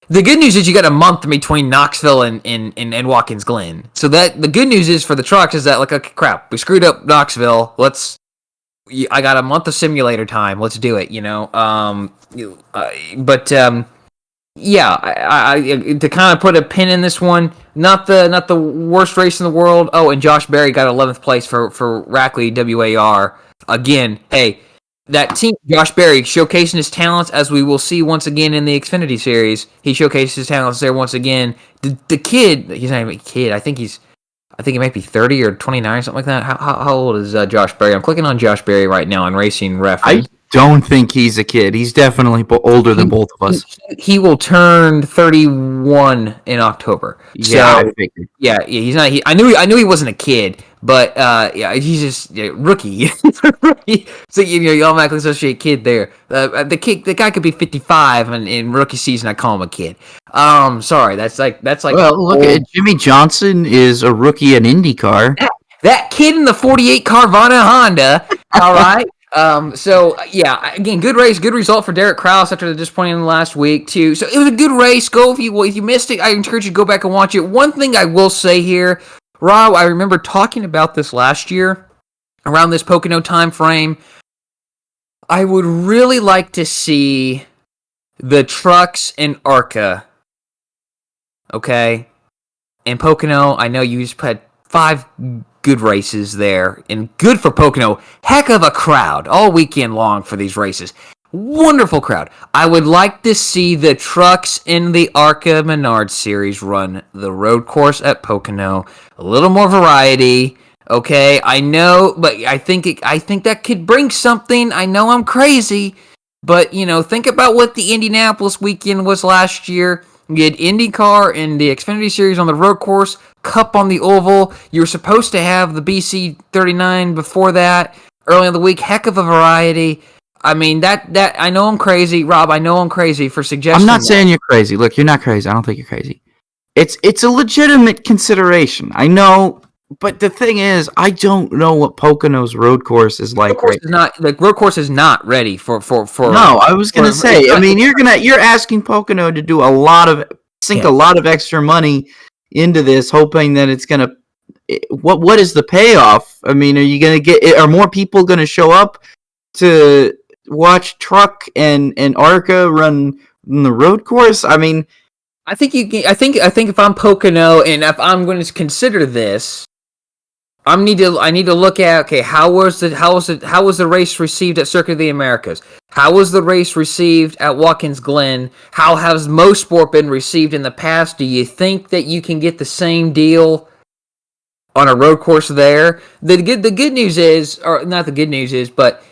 the good news is you got a month between Knoxville and Watkins Glen. So that the good news is for the trucks is that okay, crap, we screwed up Knoxville. I got a month of simulator time. Let's do it. To kind of put a pin in this one, not the worst race in the world. Oh, and Josh Berry got 11th place for Rackley WAR. Again, hey, that team, Josh Berry, showcasing his talents, as we will see once again in the Xfinity Series. He showcased his talents there once again. The kid, he's not even a kid. I think he might be 30 or 29, something like that. How old is Josh Berry? I'm clicking on Josh Berry right now on Racing Ref. I don't think he's a kid. He's definitely older than both of us. He will turn 31 in October. Yeah, so, he's not. I knew he wasn't a kid, but he's just rookie. Rookie. So you automatically associate kid there. The guy could be 55, and in rookie season I call him a kid. Sorry, that's like. Well, look at Jimmy Johnson is a rookie in IndyCar. That kid in the 48 Carvana Honda. All right. Again, good race, good result for Derek Krause after the disappointing last week too. So it was a good race. If you missed it, I encourage you to go back and watch it. One thing I will say here, Rob, I remember talking about this last year around this Pocono time frame. I would really like to see the trucks in ARCA. Okay, in Pocono, I know you just had 5 good races there, and good for Pocono. Heck of a crowd all weekend long for these races. Wonderful crowd. I would like to see the trucks in the ARCA Menard Series run the road course at Pocono. A little more variety. Okay, I know, but I think that could bring something. I know I'm crazy, but think about what the Indianapolis weekend was last year. You had IndyCar and the Xfinity Series on the road course, Cup on the oval. You were supposed to have the BC 39 before that, early in the week. Heck of a variety. I mean, that I know I'm crazy, Rob. I know I'm crazy for suggesting. I'm not saying you're crazy. Look, you're not crazy. I don't think you're crazy. It's a legitimate consideration. I know, but the thing is, I don't know what Pocono's road course is like. Road course is not ready for. No, I was gonna say. I mean, you're asking Pocono to do a lot of extra money into this, hoping that it's gonna. What is the payoff? I mean, are you gonna get? Are more people gonna show up to watch Truck and Arca run the road course? I mean, I think if I'm Pocono and if I'm going to consider this, I need to look at, okay, how was the race received at Circuit of the Americas? How was the race received at Watkins Glen? How has most sport been received in the past? Do you think that you can get the same deal on a road course there? The good news is, or not the good news is, but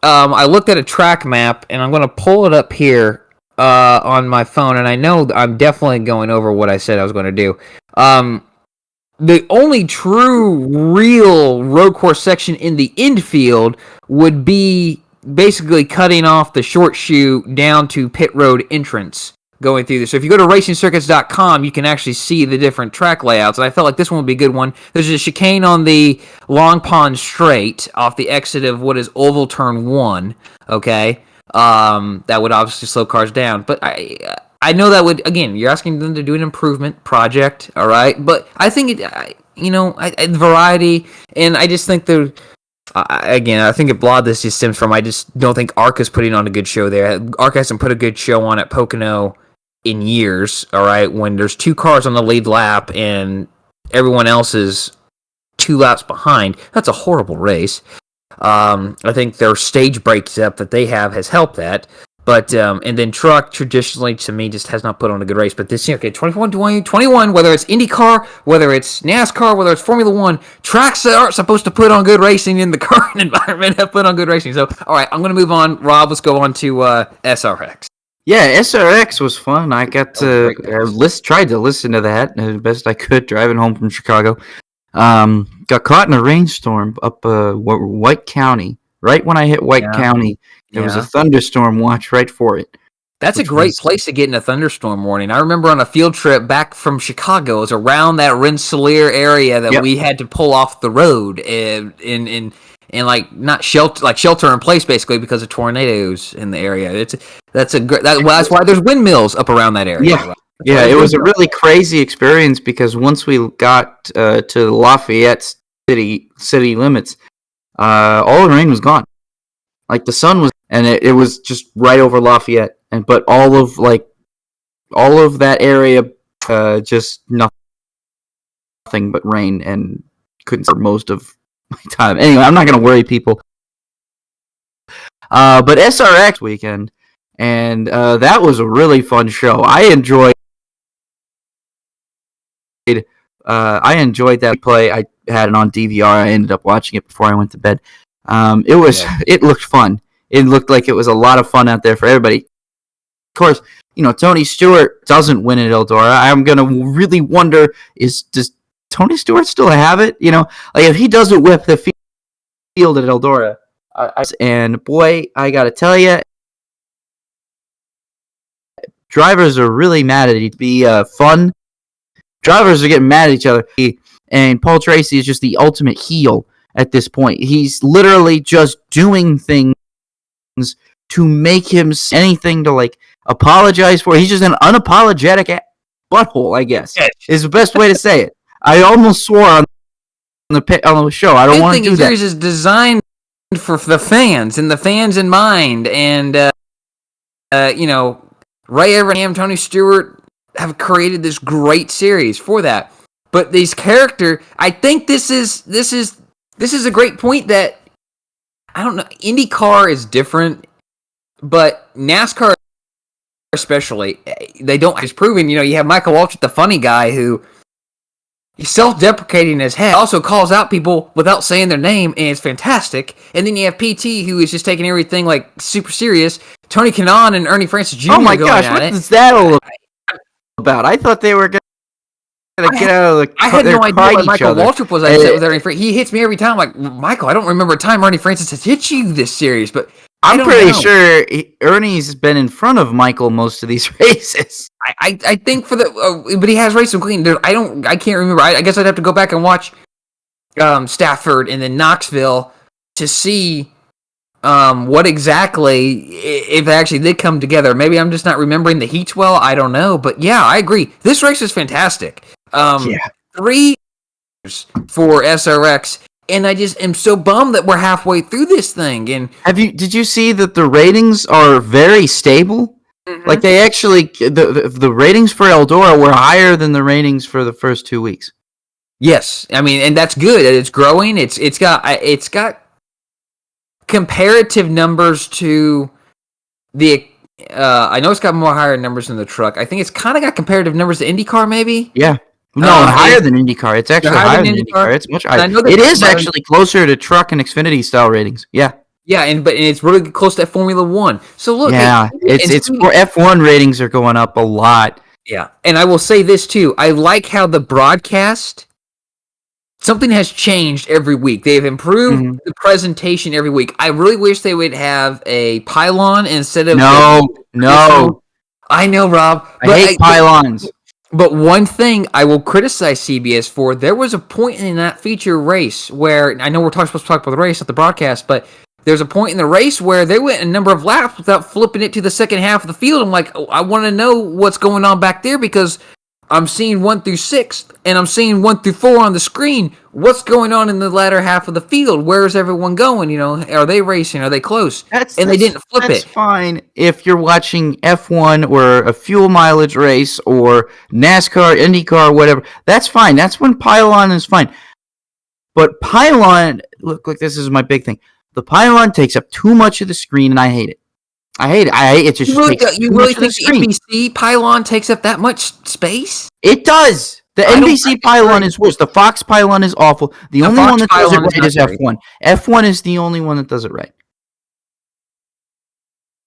I looked at a track map, and I'm going to pull it up here on my phone, and I know I'm definitely going over what I said I was going to do. The only true, real road course section in the infield would be basically cutting off the short chute down to pit road entrance going through this. So if you go to racingcircuits.com, you can actually see the different track layouts, and I felt like this one would be a good one. There's a chicane on the Long Pond Straight off the exit of what is Oval Turn 1, okay? That would obviously slow cars down, but I know that would, again, you're asking them to do an improvement project, all right? But I think variety, and I just think I think a lot of this just stems from, I just don't think Arca's putting on a good show there. Arca hasn't put a good show on at Pocono in years, all right? When there's two cars on the lead lap and everyone else is 2 laps behind, that's a horrible race. I think their stage breakup that they have has helped that. But, and then Truck, traditionally, to me, just has not put on a good race. But this year, okay, 21, whether it's IndyCar, whether it's NASCAR, whether it's Formula 1, tracks that aren't supposed to put on good racing in the current environment have put on good racing. So, all right, I'm going to move on. Rob, let's go on to SRX. Yeah, SRX was fun. I got to tried to listen to that as best I could driving home from Chicago. Got caught in a rainstorm up White County. Right when I hit White County, there was a thunderstorm watch right for it. That's a great place to get in a thunderstorm warning. I remember on a field trip back from Chicago, it was around that Rensselaer area that we had to pull off the road in like not shelter in place basically because of tornadoes in the area. That's why there's windmills up around that area. Yeah. Yeah, it was a really crazy experience because once we got to Lafayette city limits, all the rain was gone. Like the sun was, and it was just right over Lafayette, but all of that area, just nothing but rain, and couldn't for most of my time. Anyway, I'm not gonna worry people. But SRX weekend, and that was a really fun show. I enjoyed that play. I had it on DVR. I ended up watching it before I went to bed. It looked fun. It looked like it was a lot of fun out there for everybody. Of course, Tony Stewart doesn't win at Eldora. I'm gonna really wonder: does Tony Stewart still have it? Like if he doesn't whip the field at Eldora, and boy, I gotta tell you, drivers are really mad at it. Be fun. Drivers are getting mad at each other, and Paul Tracy is just the ultimate heel at this point. He's literally just doing things to make him anything to apologize for. He's just an unapologetic butthole, I guess, is the best way to say it. I almost swore on the show. I don't want to do that. Series is designed for the fans and the fans in mind, and Ray Abraham, Tony Stewart have created this great series for that. But these characters, I think this is a great point that, I don't know, IndyCar is different, but NASCAR especially, they don't, it's proven, you have Michael Waltrip, the funny guy, who he's self-deprecating in his head, also calls out people without saying their name, and it's fantastic. And then you have PT, who is just taking everything super serious. Tony Kanaan and Ernie Francis Jr. Oh my gosh, what is that all about? I thought they were going to get out of the I had no idea why Michael Waltrip was upset with Ernie Francis. He hits me every time. Michael, I don't remember a time Ernie Francis has hit you this series, but I'm pretty sure Ernie's been in front of Michael most of these races. I think for the but he has raced some clean. I can't remember. I guess I'd have to go back and watch Stafford and then Knoxville to see what exactly, if they actually did come together. Maybe I'm just not remembering the heats well. I don't know. But yeah, I agree. This race is fantastic. 3 for SRX, and I just am so bummed that we're halfway through this thing. And did you see that the ratings are very stable? Mm-hmm. Like they actually, the ratings for Eldora were higher than the ratings for the first 2 weeks. Yes, I mean, and that's good. It's growing. It's got comparative numbers to the. I know it's got more higher numbers than the truck. I think it's kind of got comparative numbers to IndyCar, maybe. Yeah. No, higher than IndyCar. It's actually higher than IndyCar. It's much higher. It is actually closer to truck and Xfinity style ratings. Yeah. Yeah, but it's really close to Formula One. So look, it's F1 ratings are going up a lot. Yeah, and I will say this too. I like how the broadcast. Something has changed every week. They've improved the presentation every week. I really wish they would have a pylon instead of no. I know, Rob. I hate pylons. But one thing I will criticize CBS for, there was a point in that feature race where, I know we're supposed to talk about the race, not the broadcast, but there's a point in the race where they went a number of laps without flipping it to the second half of the field. I'm like, I want to know what's going on back there because I'm seeing 1 through 6 and I'm seeing 1 through 4 on the screen. What's going on in the latter half of the field? Where is everyone going? You know, are they racing? Are they close? They didn't flip it. That's fine if you're watching F1 or a fuel mileage race or NASCAR, IndyCar, whatever. That's fine. That's when pylon is fine. But pylon, look, this is my big thing. The pylon takes up too much of the screen, and I hate it. I hate it. It just you really think the NBC pylon takes up that much space? It does. The NBC pylon is worse. The Fox pylon is awful. The only one that does it right is F1. F1 is the only one that does it right.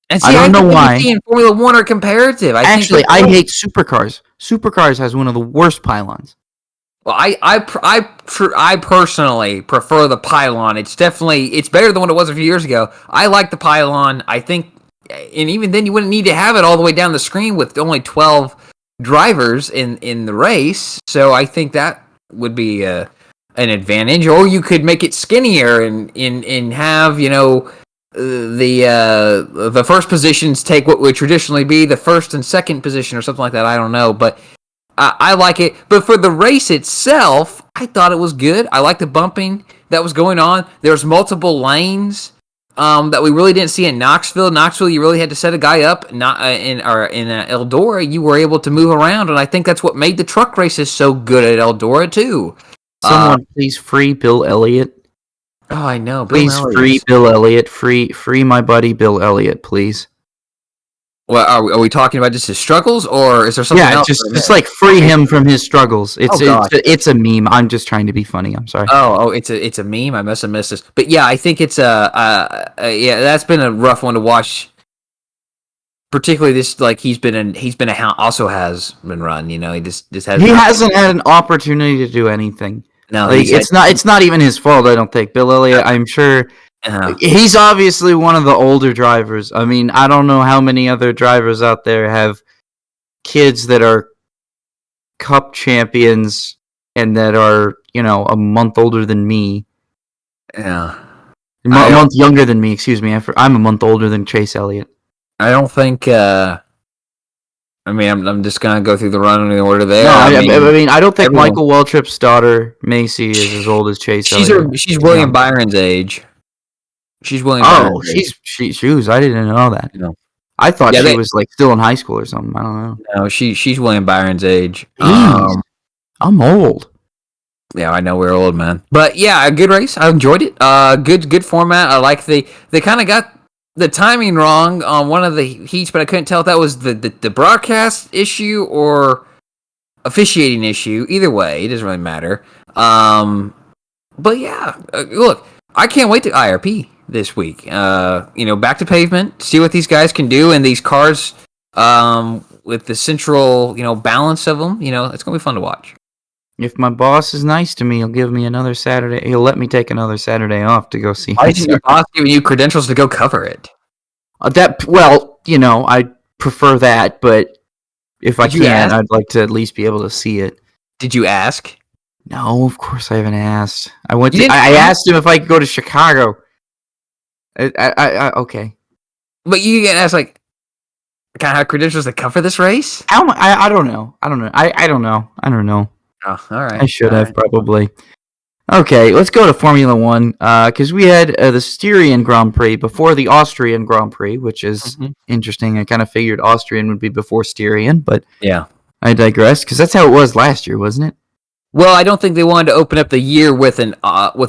And see, I don't know why. NBC and Formula One are comparative. I hate Supercars. Supercars has one of the worst pylons. Well, I personally prefer the pylon. It's better than what it was a few years ago. I like the pylon. I think, and even then, you wouldn't need to have it all the way down the screen with only 12 drivers in the race. So I think that would be an advantage. Or you could make it skinnier and have the first positions take what would traditionally be the first and second position or something like that. I don't know, but I like it. But for the race itself, I thought it was good. I like the bumping that was going on. There's multiple lanes that we really didn't see in Knoxville. Knoxville, you really had to set a guy up. Not in Eldora, you were able to move around, and I think that's what made the truck races so good at Eldora too. Someone please free Bill Elliott. Oh, I know. Please free Bill Elliott. Free my buddy Bill Elliott, please. Well, are we talking about just his struggles, or is there something else? Yeah, just like free him from his struggles. It's a meme. I'm just trying to be funny. I'm sorry. Oh, it's a meme. I must have missed this. But yeah, I think it's that's been a rough one to watch. Particularly this, like he's been also has been run. You know, he just has. He hasn't had an opportunity to do anything. No, like, it's not even his fault. I don't think Bill Elliott. I'm sure. He's obviously one of the older drivers. I mean, I don't know how many other drivers out there have kids that are cup champions and that are, a month older than me. Yeah. A month younger than me, excuse me. I'm a month older than Chase Elliott. I don't think, I'm just going to go through the run in order there. No, I don't think Michael Waltrip's daughter, Macy, is as old as Chase Elliott. She's William Byron's age. She's William. Oh, she's. I didn't know that. No. I thought she was like still in high school or something. I don't know. No, she's William Byron's age. I'm old. Yeah, I know we're old, man. But yeah, a good race. I enjoyed it. Good format. I like they kind of got the timing wrong on one of the heats, but I couldn't tell if that was the broadcast issue or officiating issue. Either way, it doesn't really matter. But yeah, look, I can't wait to IRP this week. Back to pavement, see what these guys can do, and these cars with the central, balance of them, it's gonna be fun to watch. If my boss is nice to me, he'll give me another Saturday. He'll let me take another Saturday off to go see. Why is your boss giving you credentials to go cover it? I prefer that, but if I Did you can, ask? I'd like to at least be able to see it. Did you ask? No, of course I haven't asked. You didn't I ask? asked him if I could go to Chicago. Okay. But you didn't ask, like, kind of have credentials to cover this race? How am I don't know. I don't know. I don't know. I don't know. Oh, all right. I should all have right. probably. Okay, let's go to Formula One because we had the Styrian Grand Prix before the Austrian Grand Prix, which is interesting. I kind of figured Austrian would be before Styrian, but Yeah. I digress because that's how it was last year, wasn't it? Well, I don't think they wanted to open up the year with a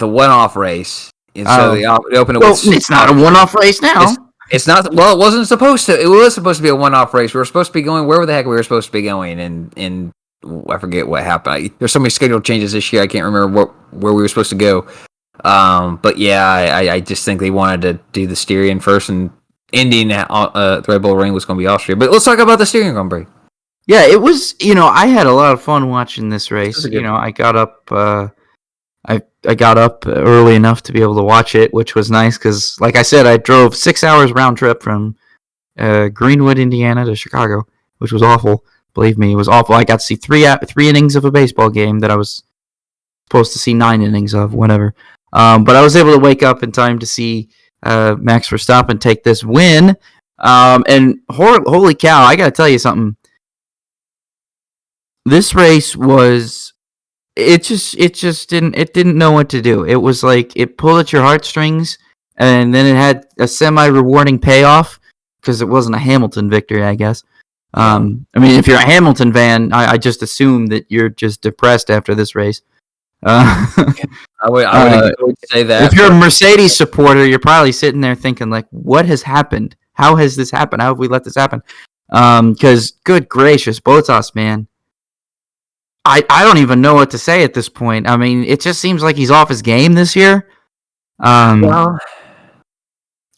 one-off race, and so they opened it with. It's not a one-off race now. It's not. Well, it wasn't supposed to. It was supposed to be a one-off race. We were supposed to be going wherever the heck we were supposed to be going, and I forget what happened. There's so many schedule changes this year. I can't remember where we were supposed to go. But yeah, I just think they wanted to do the Styrian first, and ending at the Red Bull Ring was going to be Austria. But let's talk about the Styrian Grand Prix. Yeah, it was. I had a lot of fun watching this race. I got up. I got up early enough to be able to watch it, which was nice because, like I said, I drove 6 hours round trip from Greenwood, Indiana, to Chicago, which was awful. Believe me, it was awful. I got to see three innings of a baseball game that I was supposed to see 9 innings of, whatever. But I was able to wake up in time to see Max Verstappen take this win. And holy cow, I got to tell you something. This race was. It just didn't know what to do. It was like it pulled at your heartstrings, and then it had a semi-rewarding payoff because it wasn't a Hamilton victory, I guess. I mean, if you're a Hamilton fan, I just assume that you're just depressed after this race. I would say that. If you're a Mercedes supporter, you're probably sitting there thinking, like, what has happened? How has this happened? How have we let this happen? Because, good gracious, Bottas, man. I don't even know what to say at this point. I mean, it just seems like he's off his game this year. Well,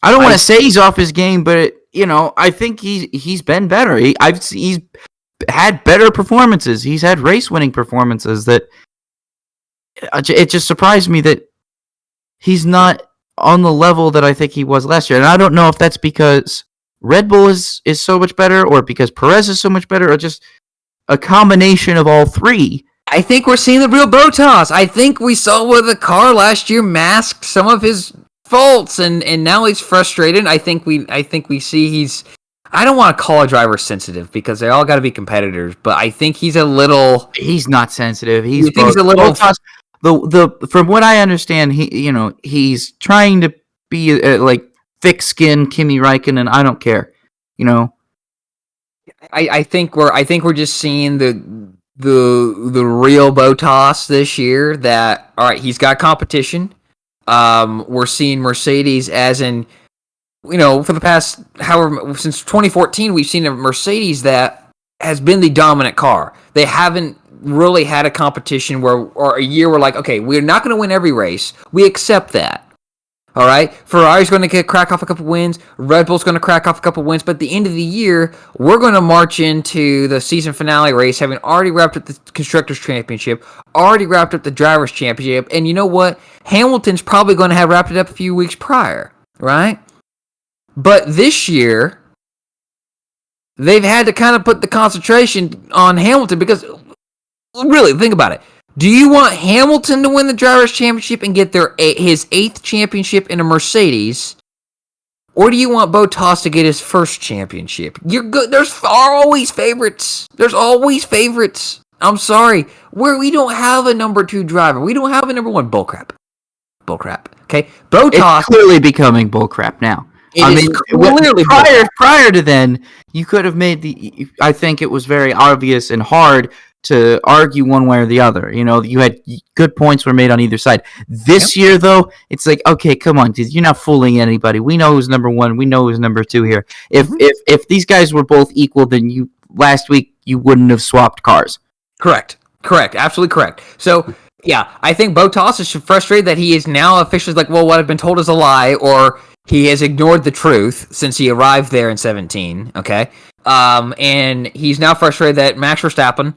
I don't want to say he's off his game, but I think he's been better. He's had better performances. He's had race-winning performances that it just surprised me that he's not on the level that I think he was last year. And I don't know if that's because Red Bull is so much better, or because Perez is so much better, or just a combination of all three. I think we're seeing the real Bottas. I think we saw where the car last year masked some of his faults, and now he's frustrated. I think we see he's. I don't want to call a driver sensitive because they all got to be competitors, but I think he's a little. He's not sensitive. He's a little. Bottas, from what I understand, he's trying to be like thick-skinned Kimi Räikkönen. I don't care. I think we're just seeing the real Bottas this year. That all right, he's got competition. We're seeing Mercedes as in, for the past since 2014, we've seen a Mercedes that has been the dominant car. They haven't really had a competition or a year where like, okay, we're not going to win every race. We accept that. All right, Ferrari's going to crack off a couple wins. Red Bull's going to crack off a couple wins. But at the end of the year, we're going to march into the season finale race, having already wrapped up the Constructors' Championship, already wrapped up the Drivers' Championship. And you know what? Hamilton's probably going to have wrapped it up a few weeks prior, right? But this year, they've had to kind of put the concentration on Hamilton because, really, think about it. Do you want Hamilton to win the Drivers' Championship and get his 8th championship in a Mercedes? Or do you want Bottas to get his first championship? You're good. There's always favorites. I'm sorry. We don't have a number 2 driver. We don't have a number 1. Bullcrap. Okay? Bottas. It's clearly becoming bullcrap now. Prior to then, you could have made I think it was very obvious and hard to argue one way or the other. You had good points were made on either side. This year, though, it's like, okay, come on, dude, you're not fooling anybody. We know who's number 1. We know who's number 2 here. If these guys were both equal, then last week you wouldn't have swapped cars. Correct. Absolutely correct. So, yeah, I think Bottas is frustrated that he is now officially like, well, what I've been told is a lie, or he has ignored the truth since he arrived there in 17, okay? And he's now frustrated that Max Verstappen,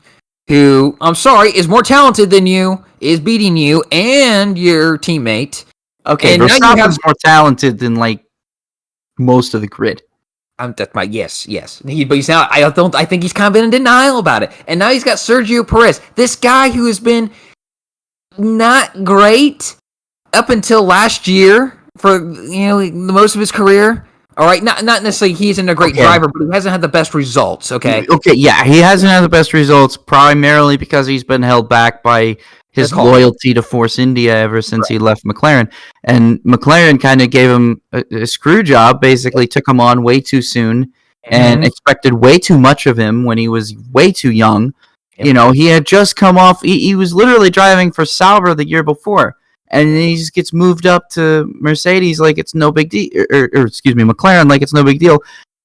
who, I'm sorry, is more talented than you, is beating you and your teammate. Okay, Verstappen's more talented than, like, most of the grid. That's my yes. But he's now. I think he's kind of been in denial about it, and now he's got Sergio Perez, this guy who has been not great up until last year for the most of his career. All right, not necessarily he isn't a great driver, but he hasn't had the best results. Okay, yeah, he hasn't had the best results primarily because he's been held back by his loyalty to Force India ever since he left McLaren. And McLaren kind of gave him a screw job, basically took him on way too soon and expected way too much of him when he was way too young. Yep. He had just come off, he was literally driving for Sauber the year before. And then he just gets moved up to Mercedes like it's no big deal, or McLaren like it's no big deal,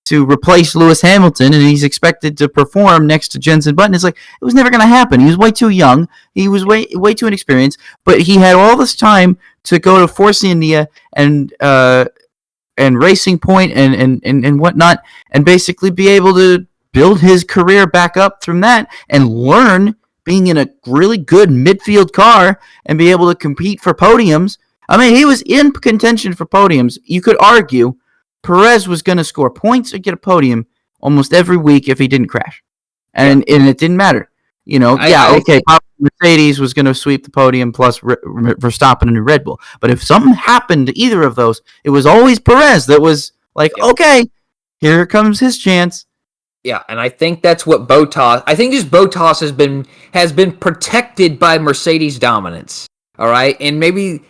to replace Lewis Hamilton, and he's expected to perform next to Jenson Button. It's like, it was never going to happen. He was way too young. He was way too inexperienced. But he had all this time to go to Force India and Racing Point and whatnot, and basically be able to build his career back up from that and learn being in a really good midfield car and be able to compete for podiums. I mean, he was in contention for podiums. You could argue Perez was going to score points or get a podium almost every week if he didn't crash. And it didn't matter. Mercedes was going to sweep the podium plus Verstappen and Red Bull. But if something happened to either of those, it was always Perez that was like, okay, here comes his chance. Yeah, and I think that's what Bottas. I think just Bottas has been protected by Mercedes dominance. All right, and maybe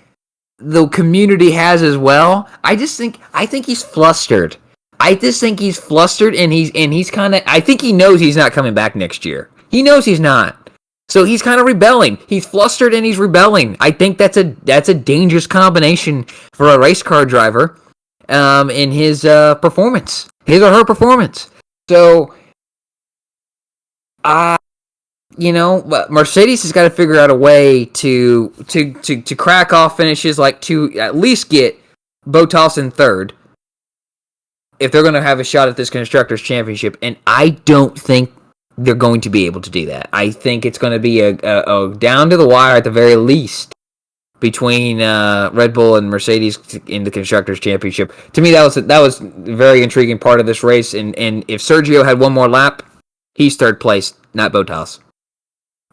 the community has as well. I think he's flustered. I just think he's flustered, and he's kind of. I think he knows he's not coming back next year. He knows he's not, so he's kind of rebelling. He's flustered and he's rebelling. I think that's a dangerous combination for a race car driver, in his performance, his or her performance. So, Mercedes has got to figure out a way to crack off finishes, like to at least get Bottas in third if they're going to have a shot at this Constructors' Championship. And I don't think they're going to be able to do that. I think it's going to be a down to the wire at the very least between Red Bull and Mercedes in the Constructors' Championship. To me, that was a very intriguing part of this race. And if Sergio had one more lap, he's third place, not Bottas.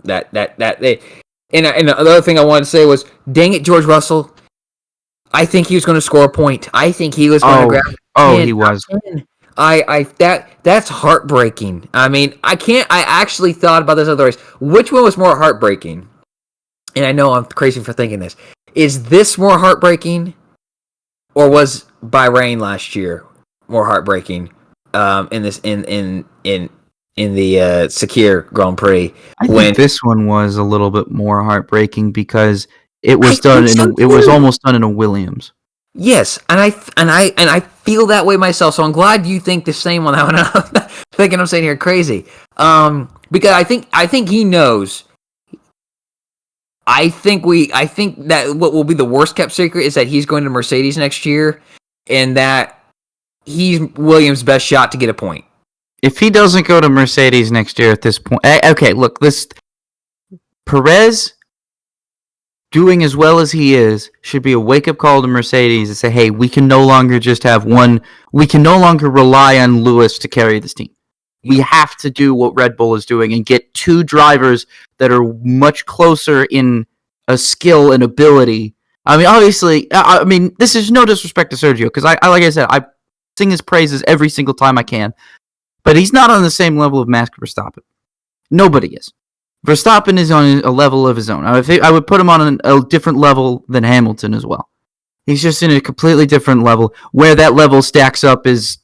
And the other thing I wanted to say was, dang it, George Russell. I think he was going to score a point. I think he was going to grab. He was. That's heartbreaking. I mean, I actually thought about this other race. Which one was more heartbreaking? And I know I'm crazy for thinking this. Is this more heartbreaking, or was Bahrain last year more heartbreaking? In the Sakir Grand Prix, I think this one was a little bit more heartbreaking because it was was almost done in a Williams. Yes, and I feel that way myself. So I'm glad you think the same on that one. I'm thinking I'm saying here crazy, because I think he knows. I think that what will be the worst kept secret is that he's going to Mercedes next year, and that he's Williams' best shot to get a point. If he doesn't go to Mercedes next year at this point, okay, look, this Perez doing as well as he is should be a wake-up call to Mercedes and say, hey, we can no longer just have one, we can no longer rely on Lewis to carry this team. We have to do what Red Bull is doing and get two drivers that are much closer in a skill and ability. I mean, obviously, this is no disrespect to Sergio, because I like I said, I sing his praises every single time I can. But he's not on the same level of Max Verstappen. Nobody is. Verstappen is on a level of his own. I would put him on a different level than Hamilton as well. He's just in a completely different level. Where that level stacks up is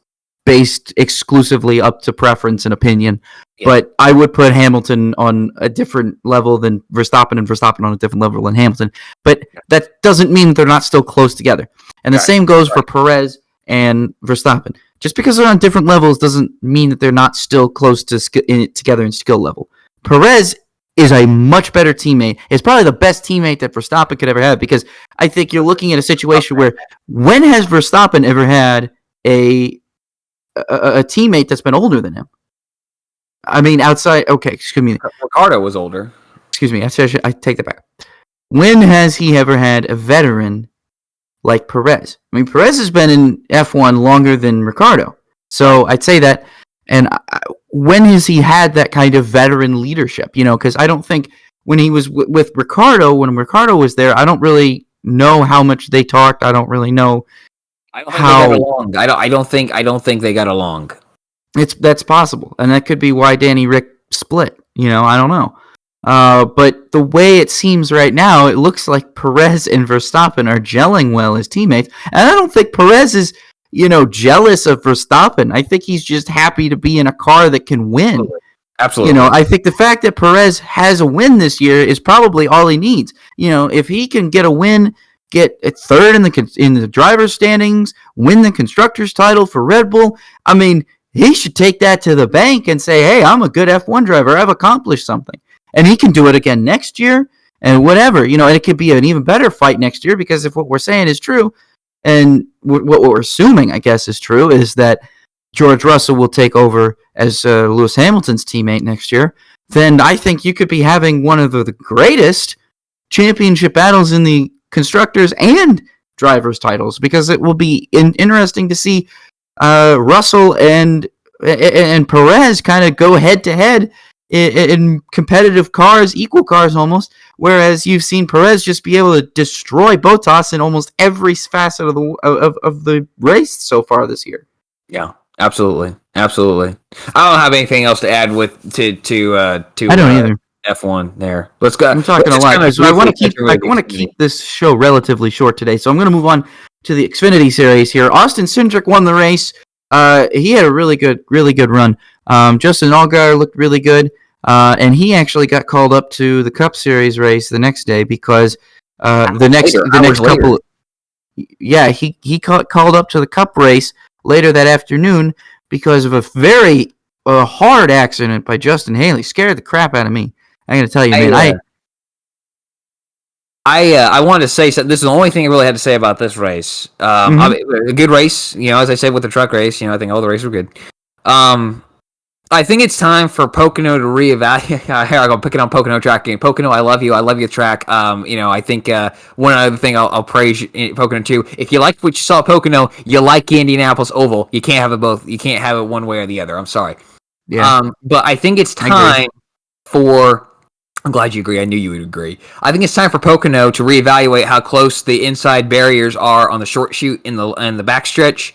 based exclusively up to preference and opinion. Yeah. But I would put Hamilton on a different level than Verstappen, and Verstappen on a different level than Hamilton. But that doesn't mean they're not still close together. And the same goes for Perez and Verstappen. Just because they're on different levels doesn't mean that they're not still close to together in skill level. Perez is a much better teammate. It's probably the best teammate that Verstappen could ever have, because I think you're looking at a situation where, when has Verstappen ever had a teammate that's been older than him? I mean, outside. Okay, excuse me. Ricardo was older. Excuse me. I take that back. When has he ever had a veteran like Perez. I mean, Perez has been in F1 longer than Ricciardo. So I'd say that. And when has he had that kind of veteran leadership? Because I don't think when he was with Ricciardo, when Ricciardo was there, I don't really know how much they talked. I don't really know I don't think they got along. I don't think they got along. That's possible, and that could be why Danny Rick split. I don't know. But the way it seems right now, it looks like Perez and Verstappen are gelling well as teammates, and I don't think Perez is, jealous of Verstappen. I think he's just happy to be in a car that can win. Absolutely. I think the fact that Perez has a win this year is probably all he needs. If he can get a win, get a third in the driver's standings, win the constructors title for Red Bull, I mean, he should take that to the bank and say, hey, I'm a good F1 driver. I've accomplished something. And he can do it again next year and whatever. And it could be an even better fight next year, because if what we're saying is true, and what we're assuming, I guess, is true, is that George Russell will take over as Lewis Hamilton's teammate next year, then I think you could be having one of the greatest championship battles in the constructors and drivers titles, because it will be interesting to see Russell and Perez kind of go head to head in competitive cars, equal cars almost, whereas you've seen Perez just be able to destroy Bottas in almost every facet of the race so far this year. Yeah, absolutely. I don't have anything else to add to I don't either. F1 there. Let's go. I'm talking a lot because I want to keep this show relatively short today, so I'm going to move on to the Xfinity series here. Austin Cindric won the race. He had a really good run. Justin Allgaier looked really good, and he actually got called up to the Cup Series race the next day because the next couple. Yeah, he called up to the Cup race later that afternoon because of a very hard accident by Justin Haley. Scared the crap out of me. I got to tell you, man. I wanted to say something. This is the only thing I really had to say about this race. A good race, as I said with the truck race. I think all the races were good. I think it's time for Pocono to reevaluate. Here I go, picking on Pocono tracking. Pocono, I love you. I love your track. I think one other thing I'll praise Pocono too. If you like what you saw at Pocono, you like Indianapolis Oval. You can't have it both. You can't have it one way or the other. I'm sorry. Yeah. But I think it's time for. I'm glad you agree. I knew you would agree. I think it's time for Pocono to reevaluate how close the inside barriers are on the short chute in the backstretch.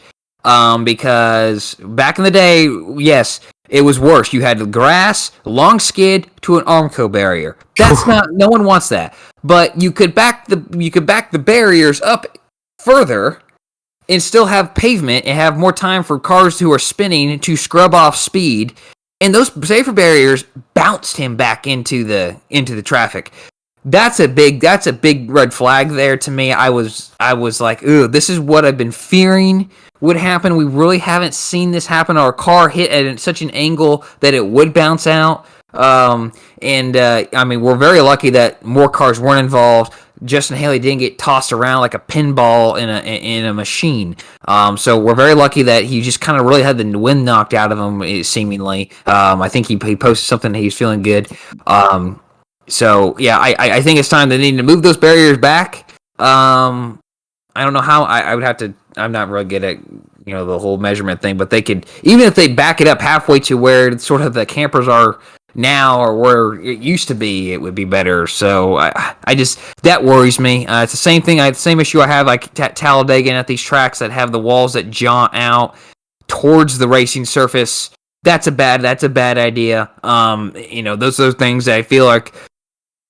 Because back in the day, yes, it was worse. You had grass, long skid to an Armco barrier. That's no one wants that. But you could back the barriers up further and still have pavement and have more time for cars who are spinning to scrub off speed. And those safer barriers bounced him back into the traffic. That's a big red flag there to me. I was like, ooh, this is what I've been fearing would happen. We really haven't seen this happen. Our car hit at such an angle that it would bounce out. We're very lucky that more cars weren't involved. Justin Haley didn't get tossed around like a pinball in a machine. So we're very lucky that he just kind of really had the wind knocked out of him, seemingly. I think he posted something that he's feeling good. So yeah, I think it's time they need to move those barriers back. I don't know how. I would have to. I'm not really good at the whole measurement thing, but they could, even if they back it up halfway to where sort of the campers are now or where it used to be, it would be better. So I just, that worries me. It's the same thing. The same issue I have like at Talladega and at these tracks that have the walls that jaunt out towards the racing surface. That's a bad idea. Those are things that I feel like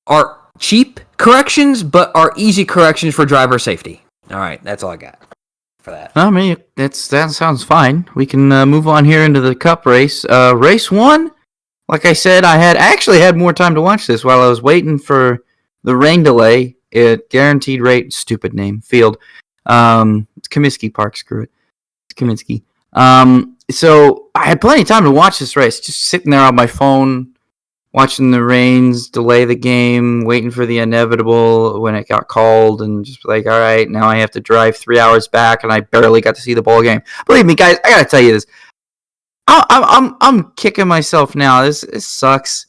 are cheap corrections, but are easy corrections for driver safety. All right, that's all I got for that. I mean, that sounds fine. We can move on here into the Cup race. Race 1, like I said, I actually had more time to watch this while I was waiting for the rain delay at Guaranteed Rate, stupid name, field. It's Comiskey Park, screw it. It's Comiskey. So I had plenty of time to watch this race, just sitting there on my phone, watching the rains delay the game, waiting for the inevitable when it got called, and just like, all right, now I have to drive 3 hours back, and I barely got to see the ball game. Believe me, guys, I gotta tell you this. I'm kicking myself now. This sucks.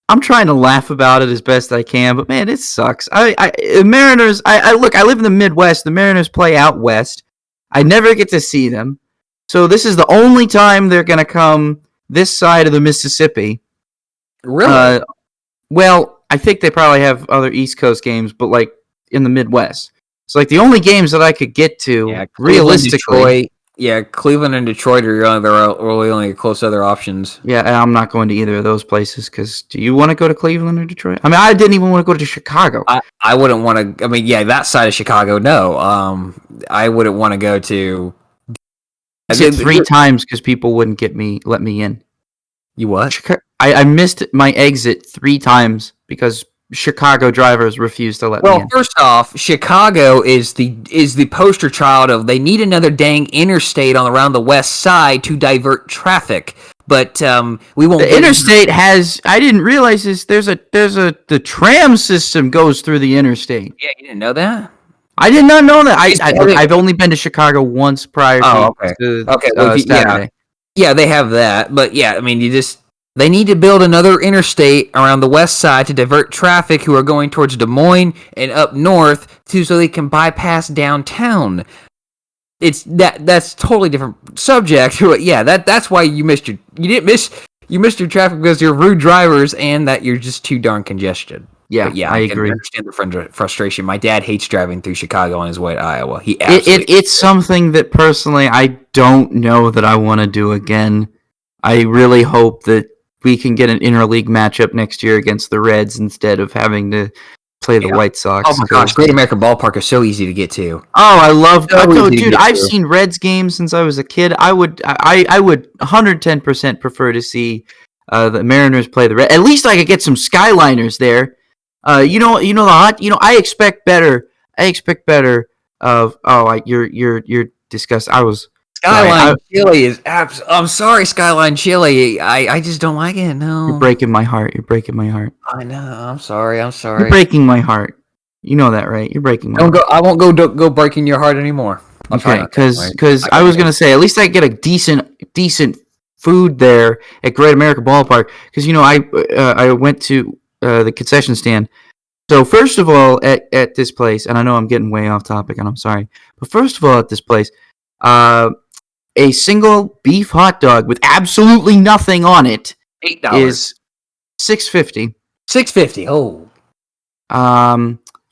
I'm trying to laugh about it as best I can, but man, it sucks. Mariners. I look. I live in the Midwest. The Mariners play out west. I never get to see them, so this is the only time they're gonna come this side of the Mississippi. Really? Well, I think they probably have other East Coast games, but like in the Midwest. So like the only games that I could get to realistically. Cleveland and Detroit are really only close other options. Yeah, and I'm not going to either of those places because do you want to go to Cleveland or Detroit? I mean, I didn't even want to go to Chicago. I wouldn't want to. I mean, yeah, that side of Chicago, no. I wouldn't want to go to. I said 3 times because people wouldn't let me in. You what? I missed my exit 3 times because Chicago drivers refused to let me in. Well, first off, Chicago is the poster child of they need another dang interstate around the west side to divert traffic. But we won't. The interstate has. I didn't realize this. The tram system goes through the interstate. Yeah, you didn't know that? I did not know that. I've only been to Chicago once prior to Saturday. Yeah, they have that. But yeah, I mean, they need to build another interstate around the west side to divert traffic who are going towards Des Moines and up north so they can bypass downtown. That's totally different subject. Yeah, that's why you missed your traffic because you're rude drivers and that you're just too darn congested. Yeah, I agree. I understand the frustration. My dad hates driving through Chicago on his way to Iowa. It's something that personally I don't know that I want to do again. I really hope that we can get an interleague matchup next year against the Reds instead of having to play the White Sox. Oh my gosh, Great American Ballpark is so easy to get to. Oh, I love dude, I've seen Reds games since I was a kid. I would 110% prefer to see the Mariners play the Reds. At least I could get some Skyliners there. I expect better. You're disgusting. Skyline Chili is I'm sorry, Skyline Chili. I just don't like it. No, you're breaking my heart. I know. I'm sorry. You're breaking my heart. You know that, right? You're breaking my heart. I won't go breaking your heart anymore. Okay, because I was gonna say at least I get a decent food there at Great American Ballpark because I went to the concession stand. So first of all, at this place, and I know I'm getting way off topic, and I'm sorry, but first of all, at this place, a single beef hot dog with absolutely nothing on it is $6.50. $6.50. Oh.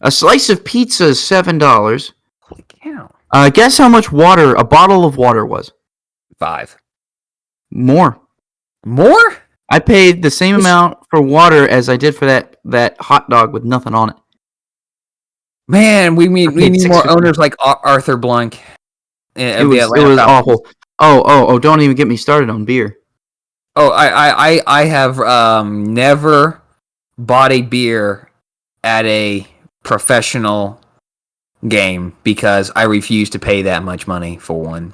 A slice of pizza is $7. Holy cow! Guess how much water a bottle of water was? $5. More. I paid the same amount for water as I did for that hot dog with nothing on it. Man, we need more owners like Arthur Blank. It was awful. Oh! Don't even get me started on beer. Oh, I have never bought a beer at a professional game because I refuse to pay that much money for one.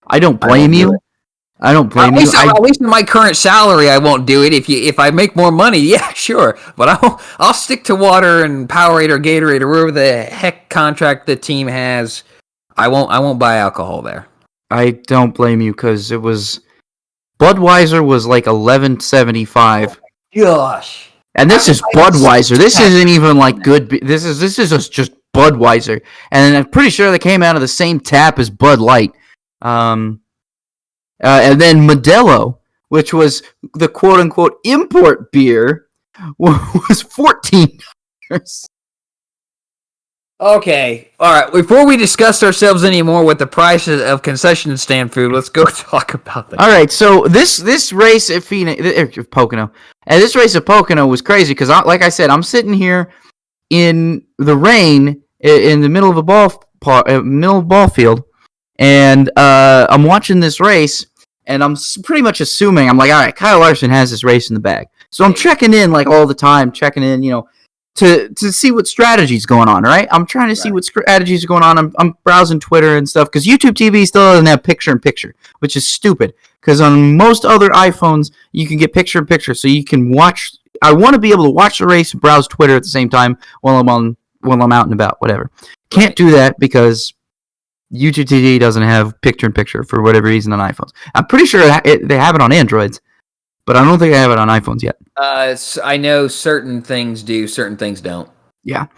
I don't blame you. At least in my current salary, I won't do it. If I make more money, yeah, sure. But I'll stick to water and Powerade or Gatorade or whatever the heck contract the team has. I won't buy alcohol there. I don't blame you because it was Budweiser was like $11.75. Gosh. And this is Budweiser. This isn't even like good. This is just Budweiser, and I'm pretty sure they came out of the same tap as Bud Light. And then Modelo, which was the quote unquote import beer, was $14. Okay, all right. Before we discuss ourselves anymore with the prices of concession stand food, let's go talk about that. All right, so this race at Pocono, and this race at Pocono was crazy because, like I said, I'm sitting here in the rain in the middle of a ball field, and I'm watching this race, and I'm pretty much assuming I'm like, all right, Kyle Larson has this race in the bag, so I'm checking in like all the time, to see what strategy's going on, right? I'm trying to see what strategies are going on. I'm browsing Twitter and stuff because YouTube TV still doesn't have picture-in-picture, which is stupid because on most other iPhones, you can get picture-in-picture, so you can watch. I want to be able to watch the race and browse Twitter at the same time while I'm out and about, whatever. Can't do that because YouTube TV doesn't have picture-in-picture for whatever reason on iPhones. I'm pretty sure they have it on Androids, but but I don't think I have it on iPhones yet. I know certain things do, certain things don't. Yeah.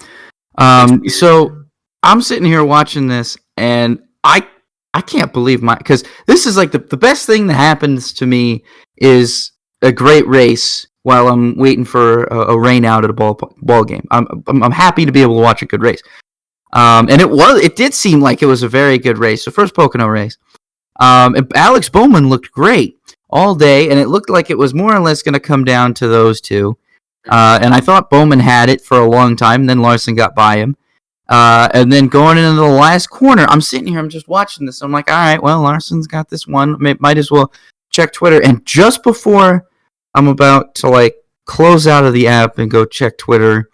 So I'm sitting here watching this, and I can't believe because this is like the best thing that happens to me is a great race while I'm waiting for a rain out at a ball game. I'm happy to be able to watch a good race. And it did seem like it was a very good race. The first Pocono race. Alex Bowman looked great all day, and it looked like it was more or less going to come down to those two. And I thought Bowman had it for a long time, and then Larson got by him. And then going into the last corner, I'm sitting here, I'm just watching this. I'm like, all right, well, Larson's got this one. Might as well check Twitter. And just before I'm about to like close out of the app and go check Twitter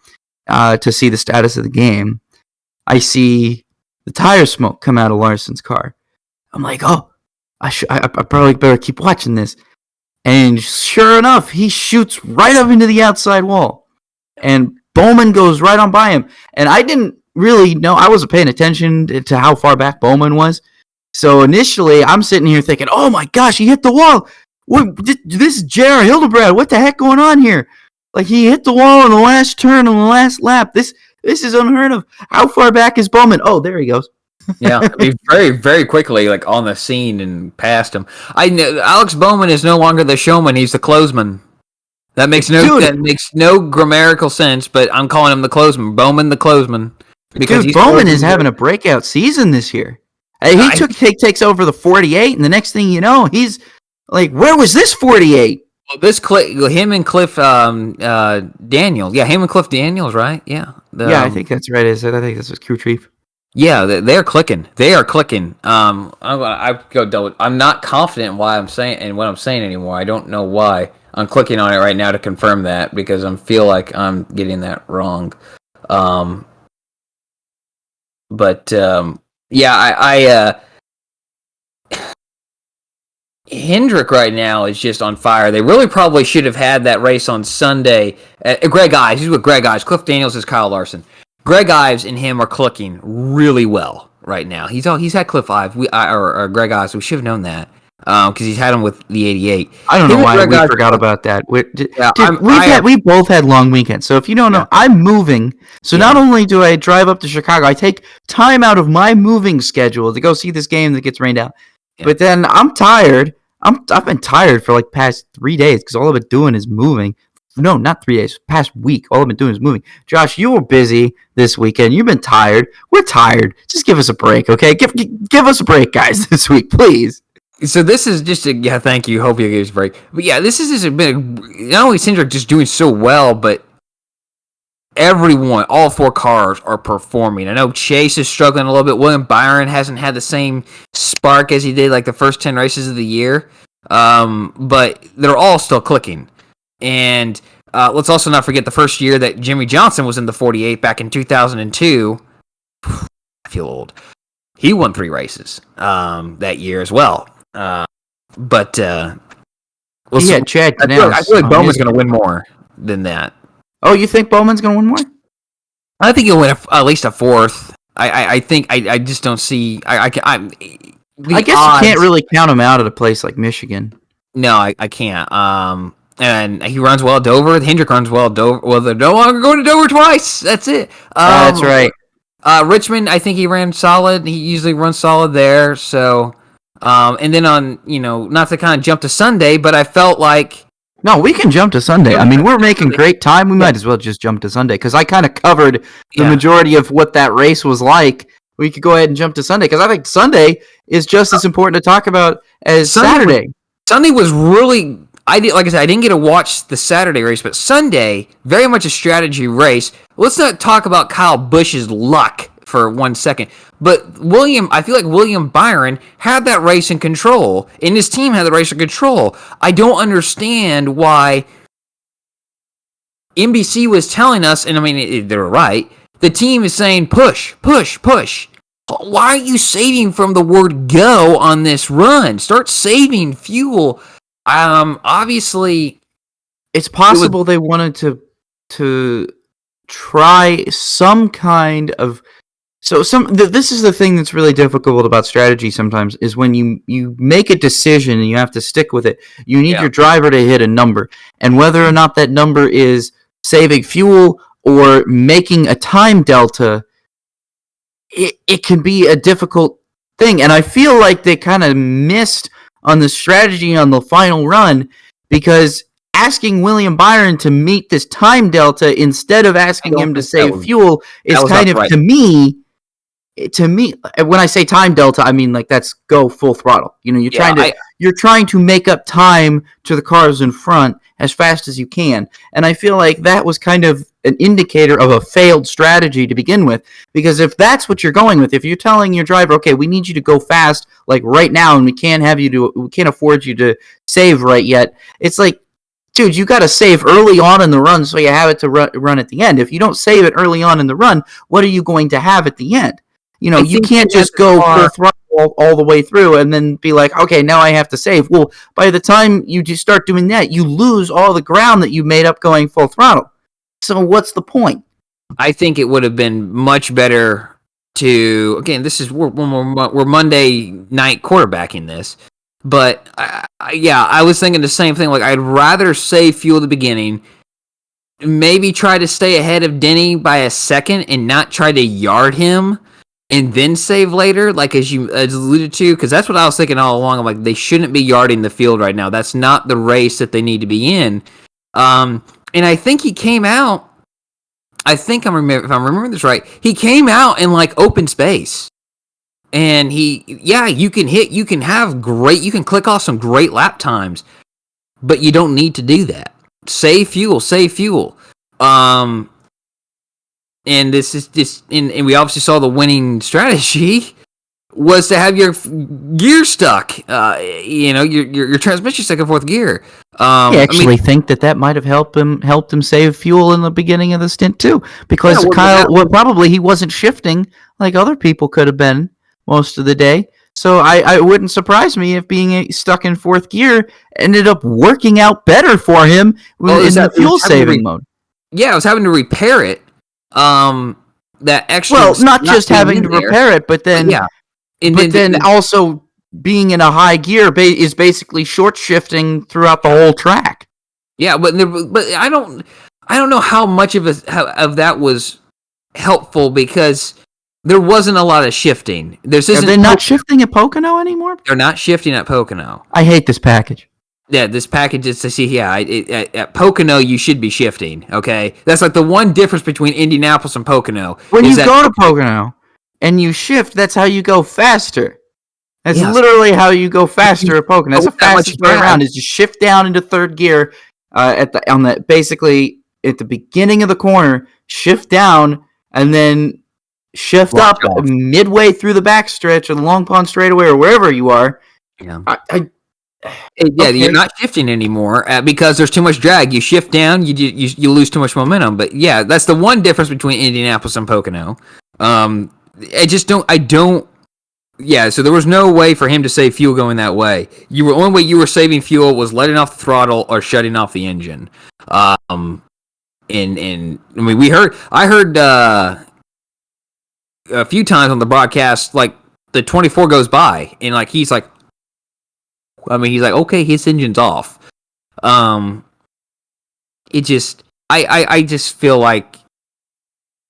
to see the status of the game, I see the tire smoke come out of Larson's car. I'm like, oh, I probably better keep watching this. And sure enough, he shoots right up into the outside wall. And Bowman goes right on by him. And I didn't really know. I wasn't paying attention to how far back Bowman was. So initially, I'm sitting here thinking, oh my gosh, he hit the wall. This is J.R. Hildebrand. What the heck going on here? Like, he hit the wall on the last turn on the last lap. This is unheard of. How far back is Bowman? Oh, there he goes. Yeah, I mean, very, very quickly, like on the scene and past him. I know Alex Bowman is no longer the showman; he's the closeman. That makes no grammatical sense, but I'm calling him the closeman. Bowman, the closeman, because Bowman is having a breakout season this year. He takes over the 48, and the next thing you know, he's like, "Where was this 48?" Well, him and Cliff Daniels, him and Cliff Daniels, right? Yeah, I think that's right. I think this was crew chief. Yeah, they're clicking. They are clicking. I'm not confident in what I'm saying anymore. I don't know why. I'm clicking on it right now to confirm that because I feel like I'm getting that wrong. Hendrick right now is just on fire. They really probably should have had that race on Sunday. Greg Ives, he's with Greg Ives. Cliff Daniels is Kyle Larson. Greg Ives and him are clicking really well right now. He's had Cliff Ives or Greg Ives. We should have known that because he's had him with the 88. I don't know why we forgot about that. We both had long weekends. So if you don't know, I'm moving. So not only do I drive up to Chicago, I take time out of my moving schedule to go see this game that gets rained out. Yeah. But then I'm tired. I've been tired for like past 3 days because all I've been doing is moving. No, not 3 days. Past week, all I've been doing is moving. Josh, you were busy this weekend. You've been tired. We're tired. Just give us a break, okay? Give us a break, guys, this week, please. So this is just thank you. Hope you give us a break. But yeah, this is just not only Cindric just doing so well, but everyone, all four cars are performing. I know Chase is struggling a little bit. William Byron hasn't had the same spark as he did like the first 10 races of the year, but they're all still clicking. And let's also not forget the first year that Jimmy Johnson was in the 48 back in 2002. I feel old. He won 3 races that year as well. Chad Canales. I feel like Bowman's going to win more than that. Oh, you think Bowman's going to win more? I think he'll win at least a 4th. I think I just don't see. I guess you can't really count him out at a place like Michigan. No, I can't. And he runs well at Dover. Hendrick runs well at Dover. Well, they're no longer going to Dover twice. That's it. That's right. Richmond, I think he ran solid. He usually runs solid there. So, and then on, not to kind of jump to Sunday, but I felt like. No, we can jump to Sunday. I mean, we're making great time. We might as well just jump to Sunday because I kind of covered the majority of what that race was like. We could go ahead and jump to Sunday because I think Sunday is just as important to talk about as Saturday. Sunday was really. Like I said, I didn't get to watch the Saturday race, but Sunday, very much a strategy race. Let's not talk about Kyle Busch's luck for 1 second. But I feel like William Byron had that race in control, and his team had the race in control. I don't understand why NBC was telling us, and I mean, they were right, the team is saying push, push, push. Why are you saving from the word go on this run? Start saving fuel. Obviously, it's possible they wanted to try some kind of So this is the thing that's really difficult about strategy sometimes is when you make a decision and you have to stick with it. You need your driver to hit a number, and whether or not that number is saving fuel or making a time delta, it can be a difficult thing. And I feel like they kind of missed on the strategy on the final run because asking William Byron to meet this time delta instead of asking him to save fuel is kind of, right. To me, when I say time delta, I mean like that's go full throttle. You know, you're trying to make up time to the cars in front as fast as you can. And I feel like that was kind of an indicator of a failed strategy to begin with, because if that's what you're going with, if you're telling your driver, okay, we need you to go fast like right now and we can't afford you to save right yet. It's like, dude, you got to save early on in the run so you have it to run at the end. If you don't save it early on in the run, what are you going to have at the end? You know, you can't just go full throttle all the way through and then be like, okay, now I have to save. Well, by the time you just start doing that, you lose all the ground that you made up going full throttle. So what's the point? I think it would have been much better to, again, we're Monday night quarterbacking this, but I was thinking the same thing. Like, I'd rather save fuel at the beginning, maybe try to stay ahead of Denny by a second and not try to yard him and then save later, like as you alluded to, because that's what I was thinking all along. I'm like, they shouldn't be yarding the field right now. That's not the race that they need to be in. And I think he came out, if I'm remembering this right, he came out in like open space. And you can click off some great lap times, but you don't need to do that. Save fuel. And this is just, and we obviously saw the winning strategy was to have your gear stuck, your transmission stuck in fourth gear. I think that might have helped him save fuel in the beginning of the stint too, because probably he wasn't shifting like other people could have been most of the day. So I wouldn't surprise me if being stuck in fourth gear ended up working out better for him in the fuel saving mode. Yeah, I was having to repair it. That extra. Well, not just having to repair it, but then also being in a high gear is basically short shifting throughout the whole track. Yeah, but I don't know how much of that was helpful, because there wasn't a lot of shifting. They're not shifting at Pocono anymore? They're not shifting at Pocono. I hate this package. Yeah, this package is to see, at Pocono, you should be shifting, okay? That's like the one difference between Indianapolis and Pocono. When you go to Pocono and you shift, that's how you go faster. That's literally how you go faster at Pocono. That's the fastest way around, is to shift down into third gear basically at the beginning of the corner, shift down, and then shift up midway through the backstretch or the Long Pond straightaway or wherever you are. Yeah. You're not shifting anymore because there's too much drag. You shift down, you lose too much momentum. But yeah, that's the one difference between Indianapolis and Pocono. So there was no way for him to save fuel going that way. Only way you were saving fuel was letting off the throttle or shutting off the engine. I heard a few times on the broadcast, like the 24 goes by and like he's like, okay, his engine's off. I just feel like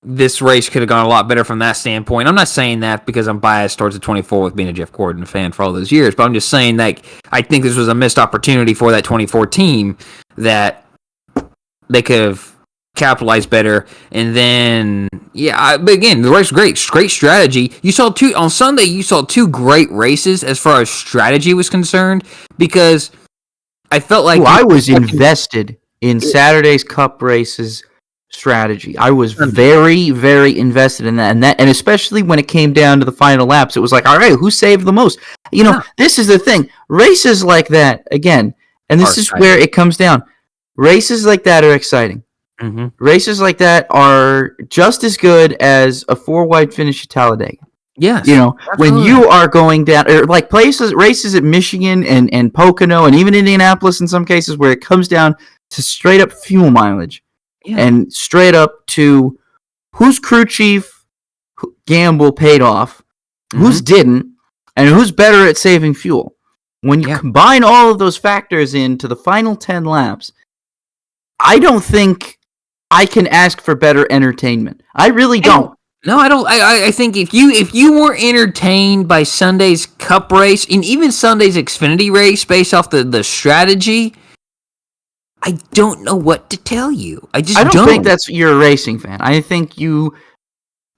this race could have gone a lot better from that standpoint. I'm not saying that because I'm biased towards the 24 with being a Jeff Gordon fan for all those years, but I'm just saying that I think this was a missed opportunity for that 24 team that they could have capitalized better. And then, but again, the race was great strategy. On Sunday, you saw two great races as far as strategy was concerned, because I felt like I was invested in Saturday's Cup races strategy. I was very, very invested in that, and especially when it came down to the final laps, it was like, all right, who saved the most? This is the thing. Races like that, again, and this is where it comes down. Races like that are exciting. Mm-hmm. Races like that are just as good as a 4-wide finish at Talladega. Yes. When you are going down, or like races at Michigan and Pocono and even Indianapolis in some cases, where it comes down to straight up fuel mileage and straight up to who's crew chief, gamble paid off, whose didn't, and who's better at saving fuel. When you combine all of those factors into the final 10 laps, I don't think I can ask for better entertainment. I really don't. No, I don't. I think if you were entertained by Sunday's Cup race and even Sunday's Xfinity race based off the strategy, I don't know what to tell you. I don't think you're a racing fan. I think you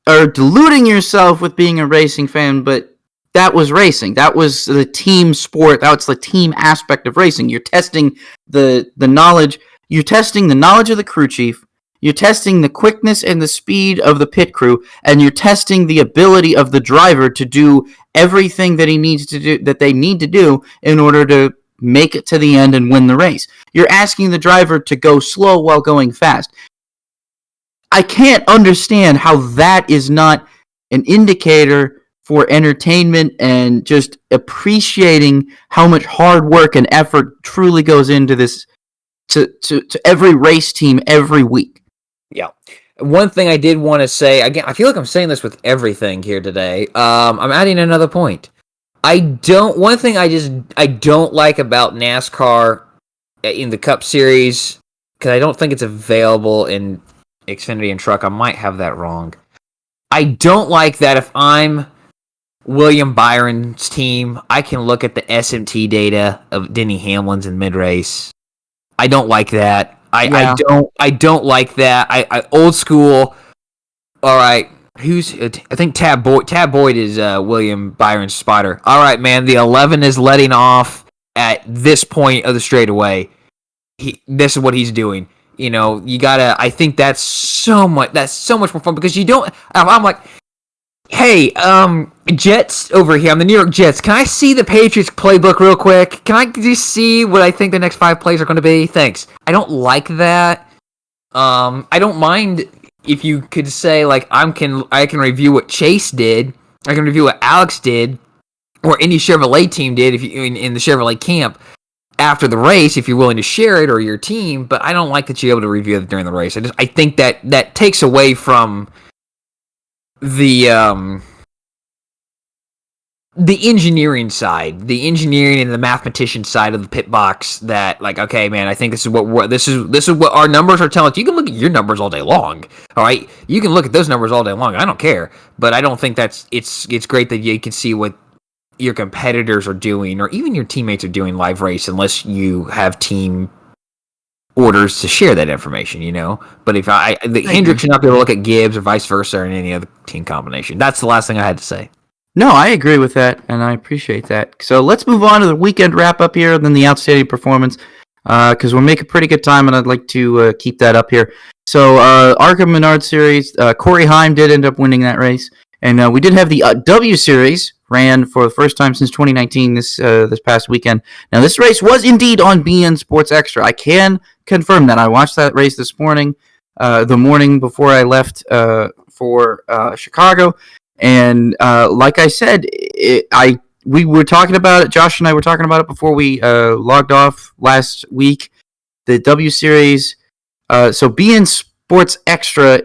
are deluding yourself with being a racing fan, but that was racing. That was the team sport. That's the team aspect of racing. You're testing the knowledge. You're testing the knowledge of the crew chief. You're testing the quickness and the speed of the pit crew, and you're testing the ability of the driver to do everything that he needs to do, that they need to do in order to make it to the end and win the race. You're asking the driver to go slow while going fast. I can't understand how that is not an indicator for entertainment and just appreciating how much hard work and effort truly goes into this to every race team every week. Yeah. One thing I did want to say, again, I feel like I'm saying this with everything here today. I'm adding another point. One thing I don't like about NASCAR in the Cup Series, because I don't think it's available in Xfinity and Truck. I might have that wrong. I don't like that if I'm William Byron's team, I can look at the SMT data of Denny Hamlin's in mid-race. I don't like that. I don't like that. I old school. All right, I think Tab Boyd is William Byron's spotter. All right, man. The 11 is letting off at this point of the straightaway. This is what he's doing. You know, you gotta. I think that's so much more fun because you don't. I'm like, hey, Jets over here. I'm the New York Jets. Can I see the Patriots playbook real quick? Can I just see what I think the next 5 plays are going to be? Thanks. I don't like that. I don't mind if you could say, like, I can review what Chase did. I can review what Alex did, or any Chevrolet team did if you in the Chevrolet camp after the race, if you're willing to share it, or your team. But I don't like that you're able to review it during the race. I think that takes away from the engineering side, the engineering and the mathematician side of the pit box. That, like, okay, man, I think this is what our numbers are telling us. You can look at your numbers all day long, all right. You can look at those numbers all day long. I don't care, but I don't think it's great that you can see what your competitors are doing, or even your teammates are doing live race, unless you have team orders to share that information, you know. But if Hendrick should not be able to look at Gibbs or vice versa or any other team combination. That's the last thing I had to say. No, I agree with that, and I appreciate that. So let's move on to the weekend wrap-up here, and then the outstanding performance, because we're making pretty good time, and I'd like to keep that up here. So, ARCA Menard Series, Corey Heim did end up winning that race, and we did have the W Series, ran for the first time since 2019 this past weekend. Now, this race was indeed on beIN Sports Extra. I can confirm that. I watched that race this morning, the morning before I left for Chicago. And like I said, we were talking about it. Josh and I were talking about it before we logged off last week. The W Series. So beIN Sports Extra,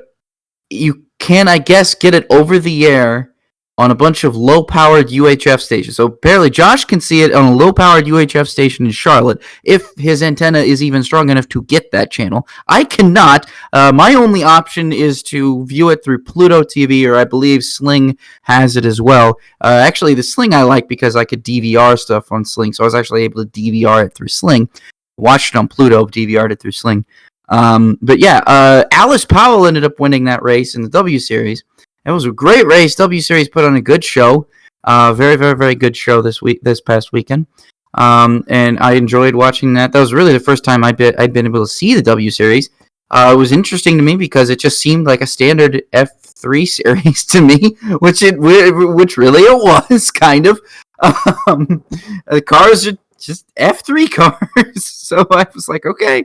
you can, I guess, get it over the air on a bunch of low-powered UHF stations. So apparently Josh can see it on a low-powered UHF station in Charlotte, if his antenna is even strong enough to get that channel. I cannot. My only option is to view it through Pluto TV, or I believe Sling has it as well. Actually, the Sling I like because I could DVR stuff on Sling, so I was actually able to DVR it through Sling. Watched it on Pluto, DVR'd it through Sling. But yeah, Alice Powell ended up winning that race in the W Series. It was a great race. W Series put on a good show. Very, very, very good show this past weekend. And I enjoyed watching that. That was really the first time I'd been able to see the W Series. It was interesting to me because it just seemed like a standard F3 series to me, which really it was, kind of. The cars are just F3 cars. So I was like, okay.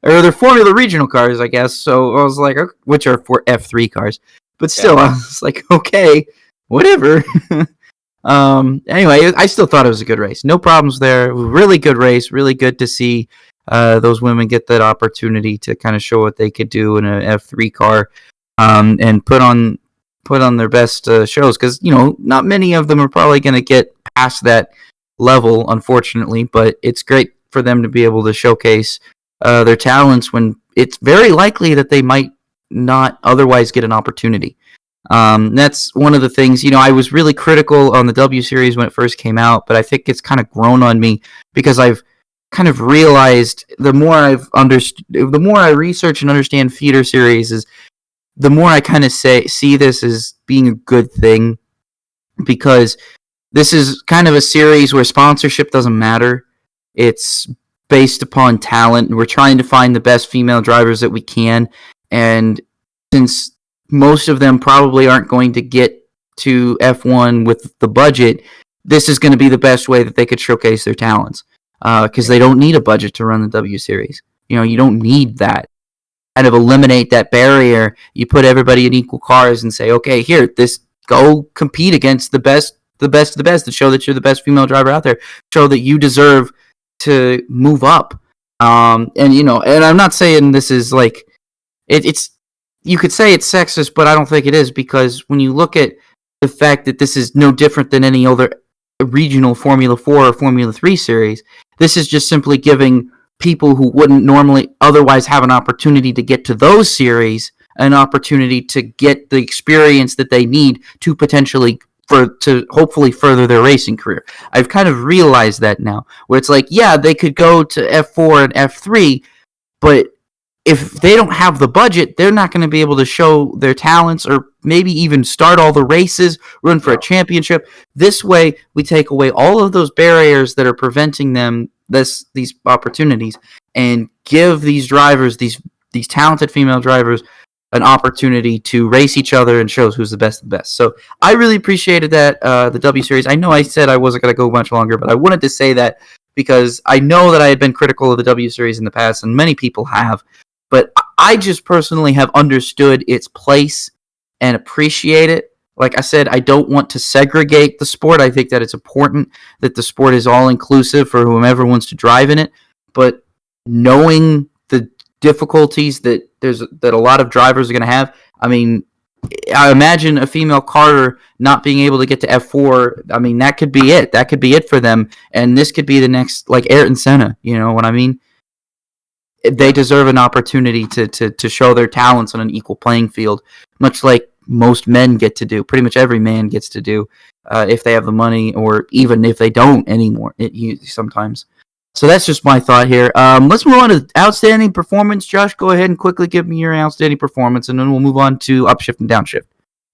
Or they're Formula Regional cars, I guess. So I was like, okay, which are for F3 cars. But still, I was like, okay, whatever. Anyway, I still thought it was a good race. No problems there. Really good race. Really good to see those women get that opportunity to kind of show what they could do in an F3 car and put on put on their best shows, because not many of them are probably going to get past that level, unfortunately. But it's great for them to be able to showcase their talents when it's very likely that they might not otherwise get an opportunity. That's one of the things. I was really critical on the W Series when it first came out, but I think it's kind of grown on me because I've kind of realized the more I research and understand feeder series, is the more I kind of see this as being a good thing, because this is kind of a series where sponsorship doesn't matter. It's based upon talent, and we're trying to find the best female drivers that we can. And since most of them probably aren't going to get to F1 with the budget, this is going to be the best way that they could showcase their talents, because they don't need a budget to run the W Series. You don't need that. Kind of eliminate that barrier. You put everybody in equal cars and say, okay, here, go compete against the best of the best, to show that you're the best female driver out there, show that you deserve to move up. And I'm not saying this is like it's. You could say it's sexist, but I don't think it is, because when you look at the fact that this is no different than any other regional Formula 4 or Formula 3 series, this is just simply giving people who wouldn't normally otherwise have an opportunity to get to those series an opportunity to get the experience that they need to to hopefully further their racing career. I've kind of realized that now, where it's like, yeah, they could go to F4 and F3, but if they don't have the budget, they're not going to be able to show their talents, or maybe even start all the races, run for a championship. This way, we take away all of those barriers that are preventing them these opportunities, and give these drivers, these talented female drivers, an opportunity to race each other and show who's the best of the best. So I really appreciated that, the W Series. I know I said I wasn't going to go much longer, but I wanted to say that because I know that I had been critical of the W Series in the past, and many people have. But I just personally have understood its place and appreciate it. Like I said, I don't want to segregate the sport. I think that it's important that the sport is all inclusive for whomever wants to drive in it. But knowing the difficulties that a lot of drivers are going to have, I mean, I imagine a female karter not being able to get to F4. I mean, that could be it. That could be it for them. And this could be the next, like Ayrton Senna. You know what I mean? They deserve an opportunity to show their talents on an equal playing field, much like most men get to do. Pretty much every man gets to do, if they have the money, or even if they don't anymore. Sometimes. So that's just my thought here. Let's move on to outstanding performance. Josh, go ahead and quickly give me your outstanding performance, and then we'll move on to upshift and downshift.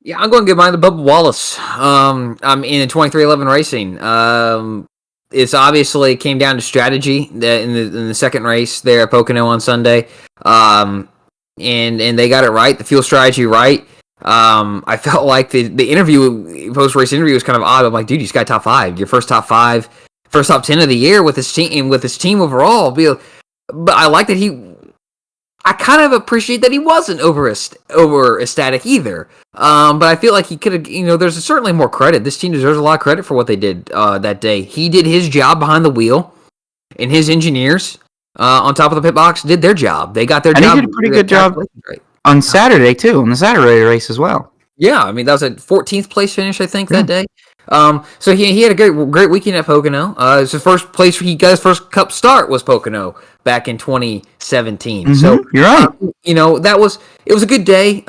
Yeah, I'm going to give mine to Bubba Wallace. I'm in the 2311 racing. It's obviously came down to strategy in the second race there at Pocono on Sunday, and they got it right. The fuel strategy right. I felt like the post race interview was kind of odd. I'm like, dude, you just got top 5, your first top 5, first top 10 of the year with his team overall. But I like that I kind of appreciate that he wasn't over ecstatic either. But I feel like he could have, there's certainly more credit. This team deserves a lot of credit for what they did that day. He did his job behind the wheel, and his engineers on top of the pit box did their job. They got their job. And he did a pretty good job on Saturday, too, on the Saturday race as well. Yeah, I mean, that was a 14th place finish, I think, that day. So he had a great weekend at Pocono. It's the first place he got his first Cup start was Pocono back in 2017. Mm-hmm, so you're right. It was a good day.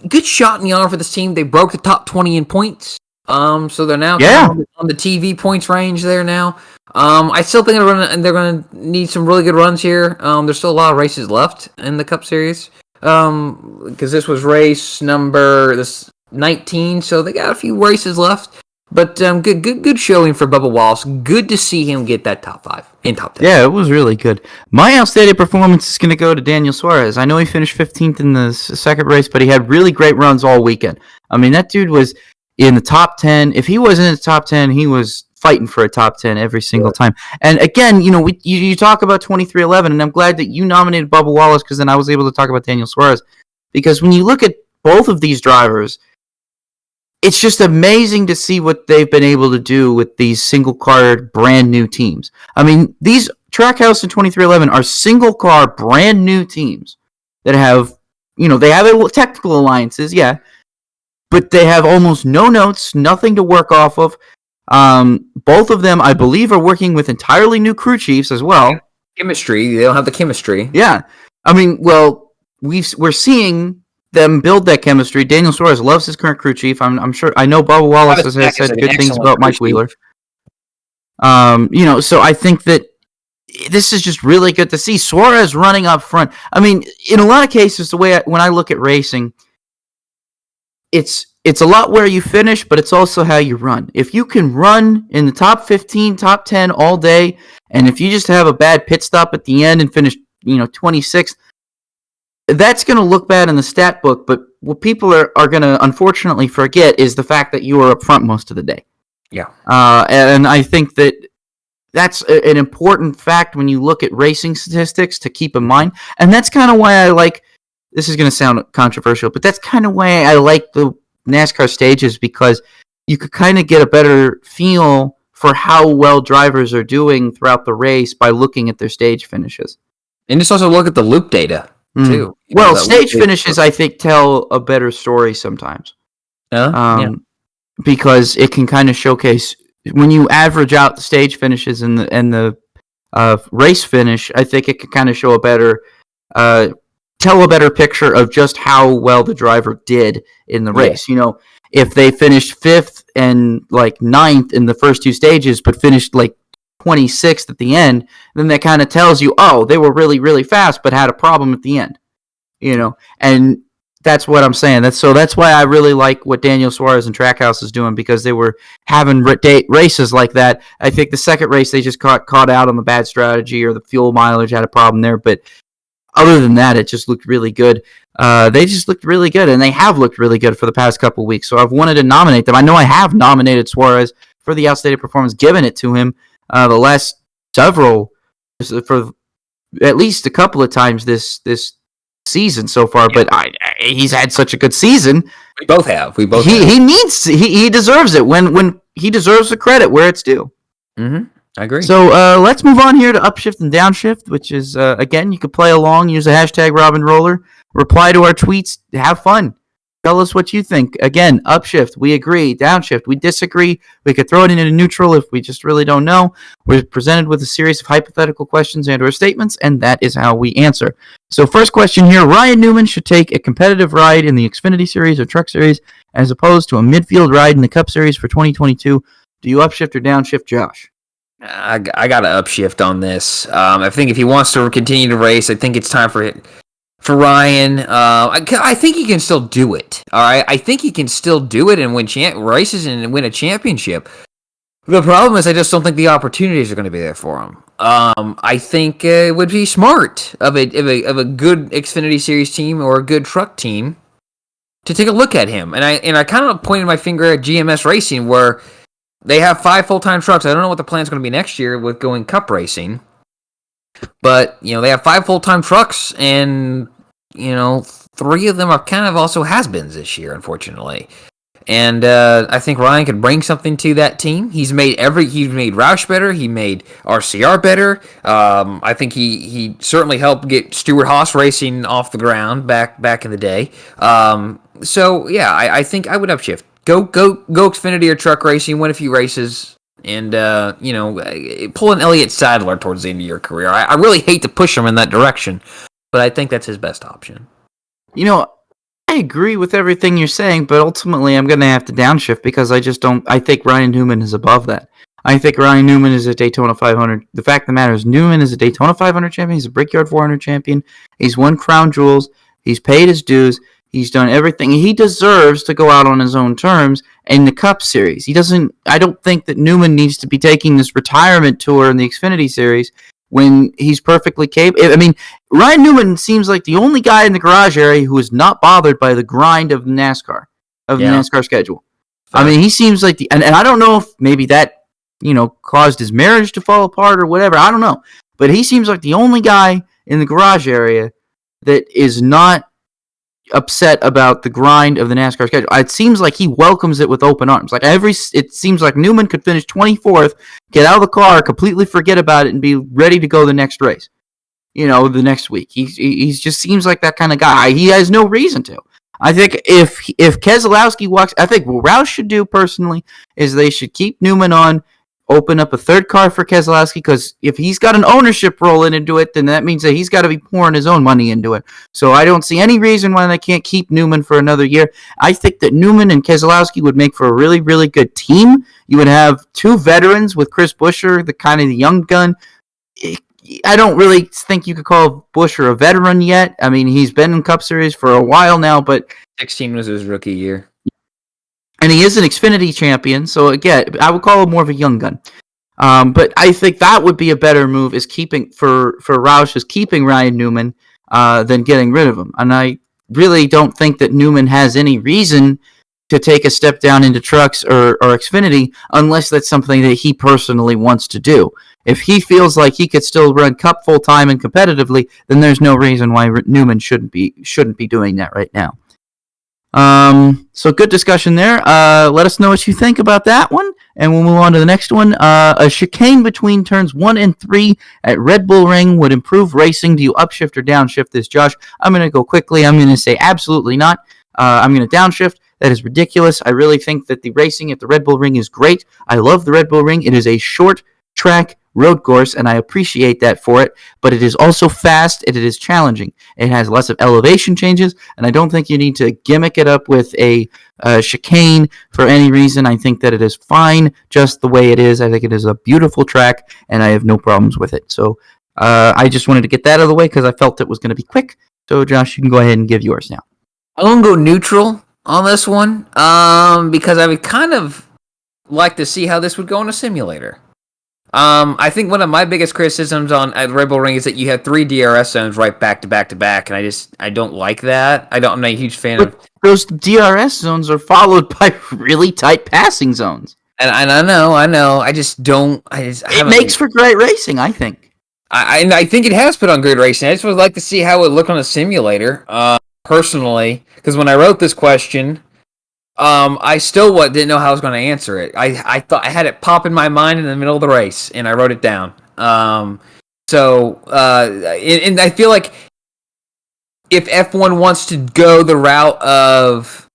Good shot in the arm for this team. They broke the top 20 in points. So they're now on the TV points range there now. I still think they're going to need some really good runs here. There's still a lot of races left in the Cup Series. Because this was race number 19, so they got a few races left. But good showing for Bubba Wallace. Good to see him get that top 5 in top 10. Yeah, it was really good. My outstanding performance is going to go to Daniel Suarez. I know he finished 15th in the second race, but he had really great runs all weekend. I mean, that dude was in the top 10. If he wasn't in the top 10, he was fighting for a top 10 every single time. And again, you talk about 2311, and I'm glad that you nominated Bubba Wallace, because then I was able to talk about Daniel Suarez. Because when you look at both of these drivers, it's just amazing to see what they've been able to do with these single-car, brand-new teams. I mean, these Trackhouse and 2311 are single-car, brand-new teams that have, they have technical alliances, yeah, but they have almost no notes, nothing to work off of. Both of them, I believe, are working with entirely new crew chiefs as well. Chemistry. They don't have the chemistry. Yeah. I mean, well, we're seeing them build that chemistry. Daniel Suarez loves his current crew chief. I'm sure. I know Bubba Wallace has said good things about Mike Wheeler. So I think that this is just really good to see Suarez running up front. I mean, in a lot of cases, when I look at racing, it's a lot where you finish, but it's also how you run. If you can run in the top 15, top 10 all day, and if you just have a bad pit stop at the end and finish, 26th, that's going to look bad in the stat book. But what people are going to unfortunately forget is the fact that you were up front most of the day. Yeah. And I think that that's an important fact when you look at racing statistics to keep in mind. And that's kind of why I like, this is going to sound controversial, but that's kind of why I like the NASCAR stages, because you could kind of get a better feel for how well drivers are doing throughout the race by looking at their stage finishes. And just also look at the loop data, too. Well, stage finishes, I think, tell a better story sometimes. Yeah. Because it can kind of showcase, when you average out the stage finishes and the race finish, I think it can kind of show tell a better picture of just how well the driver did in the race. Yeah. If they finished 5th and 9th in the first two stages, but finished 26th at the end, then that kind of tells you, oh, they were really, really fast, but had a problem at the end. And that's what I'm saying. That's why I really like what Daniel Suarez and Trackhouse is doing, because they were having races like that. I think the second race they just caught out on the bad strategy, or the fuel mileage had a problem there, but other than that, it just looked really good. They just looked really good, and they have looked really good for the past couple of weeks. So I've wanted to nominate them. I know I have nominated Suarez for the outstated performance, given it to him the last several, for at least a couple of times this season so far. Yeah. But he's had such a good season. We both have. He deserves it when he deserves the credit where it's due. Mm-hmm. I agree. So let's move on here to upshift and downshift, which is, again, you can play along, use the hashtag RobinRoller, reply to our tweets, have fun. Tell us what you think. Again, upshift, we agree. Downshift, we disagree. We could throw it into neutral if we just really don't know. We're presented with a series of hypothetical questions and or statements, and that is how we answer. So first question here, Ryan Newman should take a competitive ride in the Xfinity Series or Truck Series as opposed to a midfield ride in the Cup Series for 2022. Do you upshift or downshift, Josh? I got to upshift on this. I think if he wants to continue to race, I think it's time for Ryan. I think he can still do it. All right, I think he can still do it and win races and win a championship. The problem is, I just don't think the opportunities are going to be there for him. I think it would be smart of a good Xfinity Series team or a good truck team to take a look at him. And I kind of pointed my finger at GMS Racing, where they have 5 full-time trucks. I don't know what the plan's going to be next year with going cup racing. But, they have 5 full-time trucks, and, 3 of them are kind of also has-beens this year, unfortunately. And I think Ryan could bring something to that team. He's made Roush better. He made RCR better. I think he certainly helped get Stewart Haas Racing off the ground back in the day. So, yeah, I think I would upshift. Go Xfinity or truck racing, win a few races, and, pull an Elliott Sadler towards the end of your career. I really hate to push him in that direction, but I think that's his best option. I agree with everything you're saying, but ultimately I'm going to have to downshift because I think Ryan Newman is above that. I think Ryan Newman is a Daytona 500. The fact of the matter is, Newman is a Daytona 500 champion. He's a Brickyard 400 champion. He's won Crown Jewels. He's paid his dues. He's done everything. He deserves to go out on his own terms in the Cup Series. I don't think that Newman needs to be taking this retirement tour in the Xfinity Series when he's perfectly capable. I mean, Ryan Newman seems like the only guy in the garage area who is not bothered by the grind of NASCAR, the NASCAR schedule. Fair. I mean, he seems like and I don't know if maybe that, caused his marriage to fall apart or whatever. I don't know. But he seems like the only guy in the garage area that is not upset about the grind of the NASCAR schedule. It seems like he welcomes it with open arms. It seems like Newman could finish 24th, get out of the car, completely forget about it, and be ready to go the next race. The next week. He just seems like that kind of guy. He has no reason to. I think if Keselowski walks, I think what Roush should do personally is they should keep Newman on, open up a third car for Keselowski, because if he's got an ownership role into it, then that means that he's got to be pouring his own money into it. So I don't see any reason why they can't keep Newman for another year. I think that Newman and Keselowski would make for a really, really good team. You would have two veterans with Chris Buescher, the kind of the young gun. I don't really think you could call Buescher a veteran yet. I mean, he's been in Cup Series for a while now, but 16 was his rookie year. And he is an Xfinity champion, so again, I would call him more of a young gun. But I think that would be a better move, is keeping for Roush, is keeping Ryan Newman than getting rid of him. And I really don't think that Newman has any reason to take a step down into trucks or Xfinity unless that's something that he personally wants to do. If he feels like he could still run Cup full time and competitively, then there's no reason why Newman shouldn't be doing that right now. So good discussion there. Let us know what you think about that one, and we'll move on to the next one. A chicane between turns 1 and 3 at Red Bull Ring would improve racing. Do you upshift or downshift this, Josh? I'm going to go quickly. I'm going to say absolutely not. I'm going to downshift. That is ridiculous. I really think that the racing at the Red Bull Ring is great. I love the Red Bull Ring. It is a short track road course, and I appreciate that for it, but it is also fast and it is challenging. It has lots of elevation changes, and I don't think you need to gimmick it up with a chicane for any reason. I think that it is fine just the way it is. I think it is a beautiful track, and I have no problems with it. So I just wanted to get that out of the way because I felt it was going to be quick. So Josh, you can go ahead and give yours now. I'm going to go neutral on this one because I would kind of like to see how this would go in a simulator. I think one of my biggest criticisms at Red Bull Ring is that you have 3 DRS zones right back to back to back, and I don't like that. I'm not a huge fan of those DRS zones are followed by really tight passing zones. And I know. I just don't. It makes for great racing, I think. I think it has put on great racing. I just would like to see how it would look on a simulator, personally, because when I wrote this question, I still didn't know how I was going to answer it. I thought I had it pop in my mind in the middle of the race, and I wrote it down. And I feel like if F1 wants to go the route of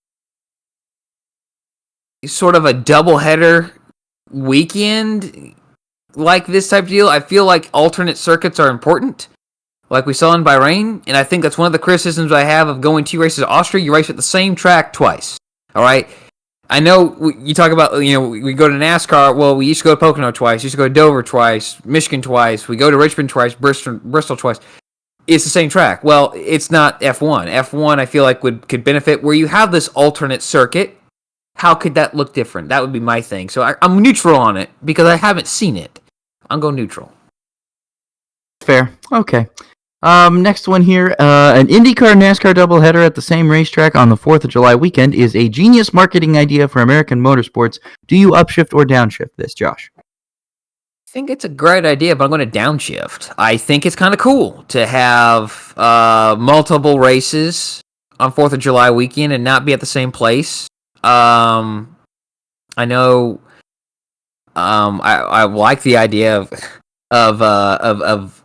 sort of a doubleheader weekend like this type of deal, I feel like alternate circuits are important, like we saw in Bahrain, and I think that's one of the criticisms I have of going 2 races to Austria. You race at the same track twice. All right, I know you talk about, we go to NASCAR. Well, we used to go to Pocono twice, used to go to Dover twice, Michigan twice. We go to Richmond twice, Bristol twice. It's the same track. Well, it's not F1. F1, I feel like could benefit where you have this alternate circuit. How could that look different? That would be my thing. So I'm neutral on it because I haven't seen it. I'm going neutral. Fair. Okay. Next one here, an IndyCar NASCAR doubleheader at the same racetrack on the 4th of July weekend is a genius marketing idea for American motorsports. Do you upshift or downshift this, Josh? I think it's a great idea, but I'm going to downshift. I think it's kind of cool to have multiple races on 4th of July weekend and not be at the same place. I know I like the idea of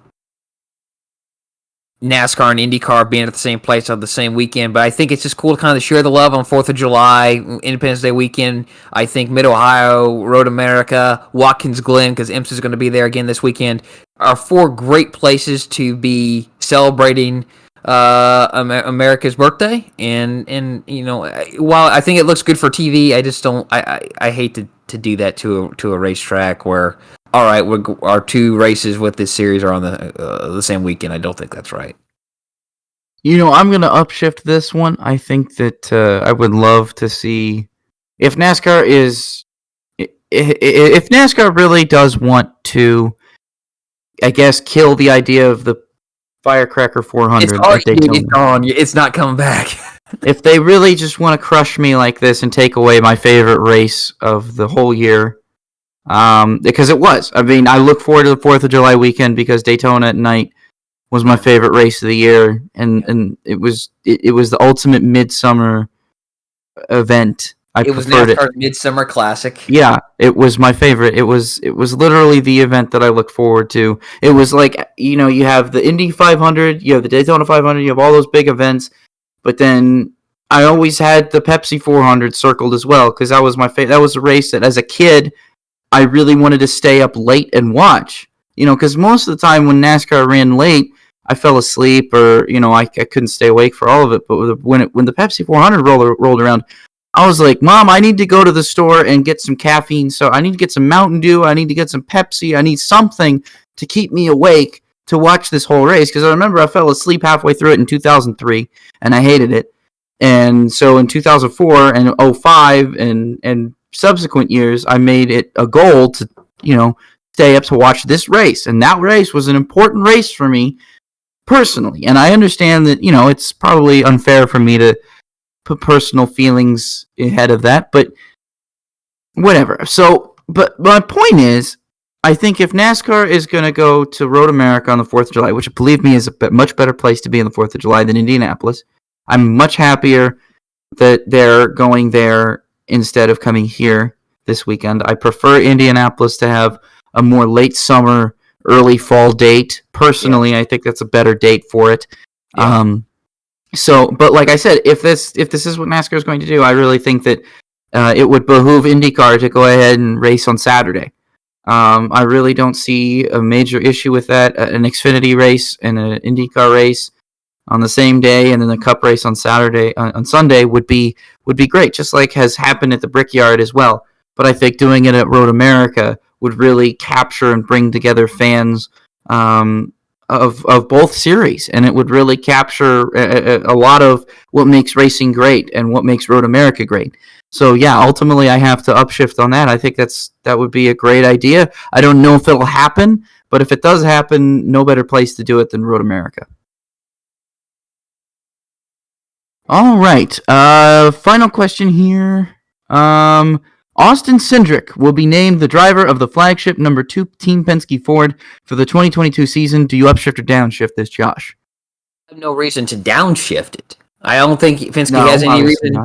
NASCAR and IndyCar being at the same place on the same weekend, but I think it's just cool to kind of share the love on 4th of July, Independence Day weekend. I think Mid-Ohio, Road America, Watkins Glen, because IMSA is going to be there again this weekend, are 4 great places to be celebrating America's birthday. And while I think it looks good for TV, I just don't. I hate to do that to a racetrack where, all right, our 2 races with this series are on the same weekend. I don't think that's right. I'm going to upshift this one. I think that I would love to see if NASCAR really does want to, I guess, kill the idea of the Firecracker 400. It's not coming back. If they really just want to crush me like this and take away my favorite race of the whole year, because it was. I mean, I look forward to the 4th of July weekend because Daytona at night was my favorite race of the year, and it was the ultimate midsummer event. It was NASCAR Midsummer Classic. Yeah, it was my favorite. It was literally the event that I look forward to. It was like, you have the Indy 500, you have the Daytona 500, you have all those big events, but then I always had the Pepsi 400 circled as well because that was my favorite. That was a race that, as a kid, I really wanted to stay up late and watch. Because most of the time when NASCAR ran late, I fell asleep or I couldn't stay awake for all of it. But when the Pepsi 400 rolled around, I was like, Mom, I need to go to the store and get some caffeine. So I need to get some Mountain Dew. I need to get some Pepsi. I need something to keep me awake to watch this whole race. Because I remember I fell asleep halfway through it in 2003, and I hated it. And so in 2004 and '05 and subsequent years, I made it a goal to, stay up to watch this race. And that race was an important race for me personally. And I understand that, it's probably unfair for me to put personal feelings ahead of that, but whatever. So, but my point is, I think if NASCAR is going to go to Road America on the 4th of July, which believe me is a much better place to be on the 4th of July than Indianapolis, I'm much happier that they're going there instead of coming here this weekend. I prefer Indianapolis to have a more late summer, early fall date. Personally, I think that's a better date for it. Yeah. But like I said, if this is what NASCAR is going to do, I really think that it would behoove IndyCar to go ahead and race on Saturday. I really don't see a major issue with that. An Xfinity race and an IndyCar race on the same day, and then the Cup race on Sunday would be great, just like has happened at the Brickyard as well. But I think doing it at Road America would really capture and bring together fans of both series, and it would really capture a lot of what makes racing great and what makes Road America great. So yeah, ultimately I have to upshift on that. I think that would be a great idea. I don't know if it'll happen, but if it does happen, no better place to do it than Road America. All right. Final question here. Austin Cindric will be named the driver of the flagship number 2 Team Penske Ford for the 2022 season. Do you upshift or downshift this, Josh? I have no reason to downshift it. I don't think Penske has any reason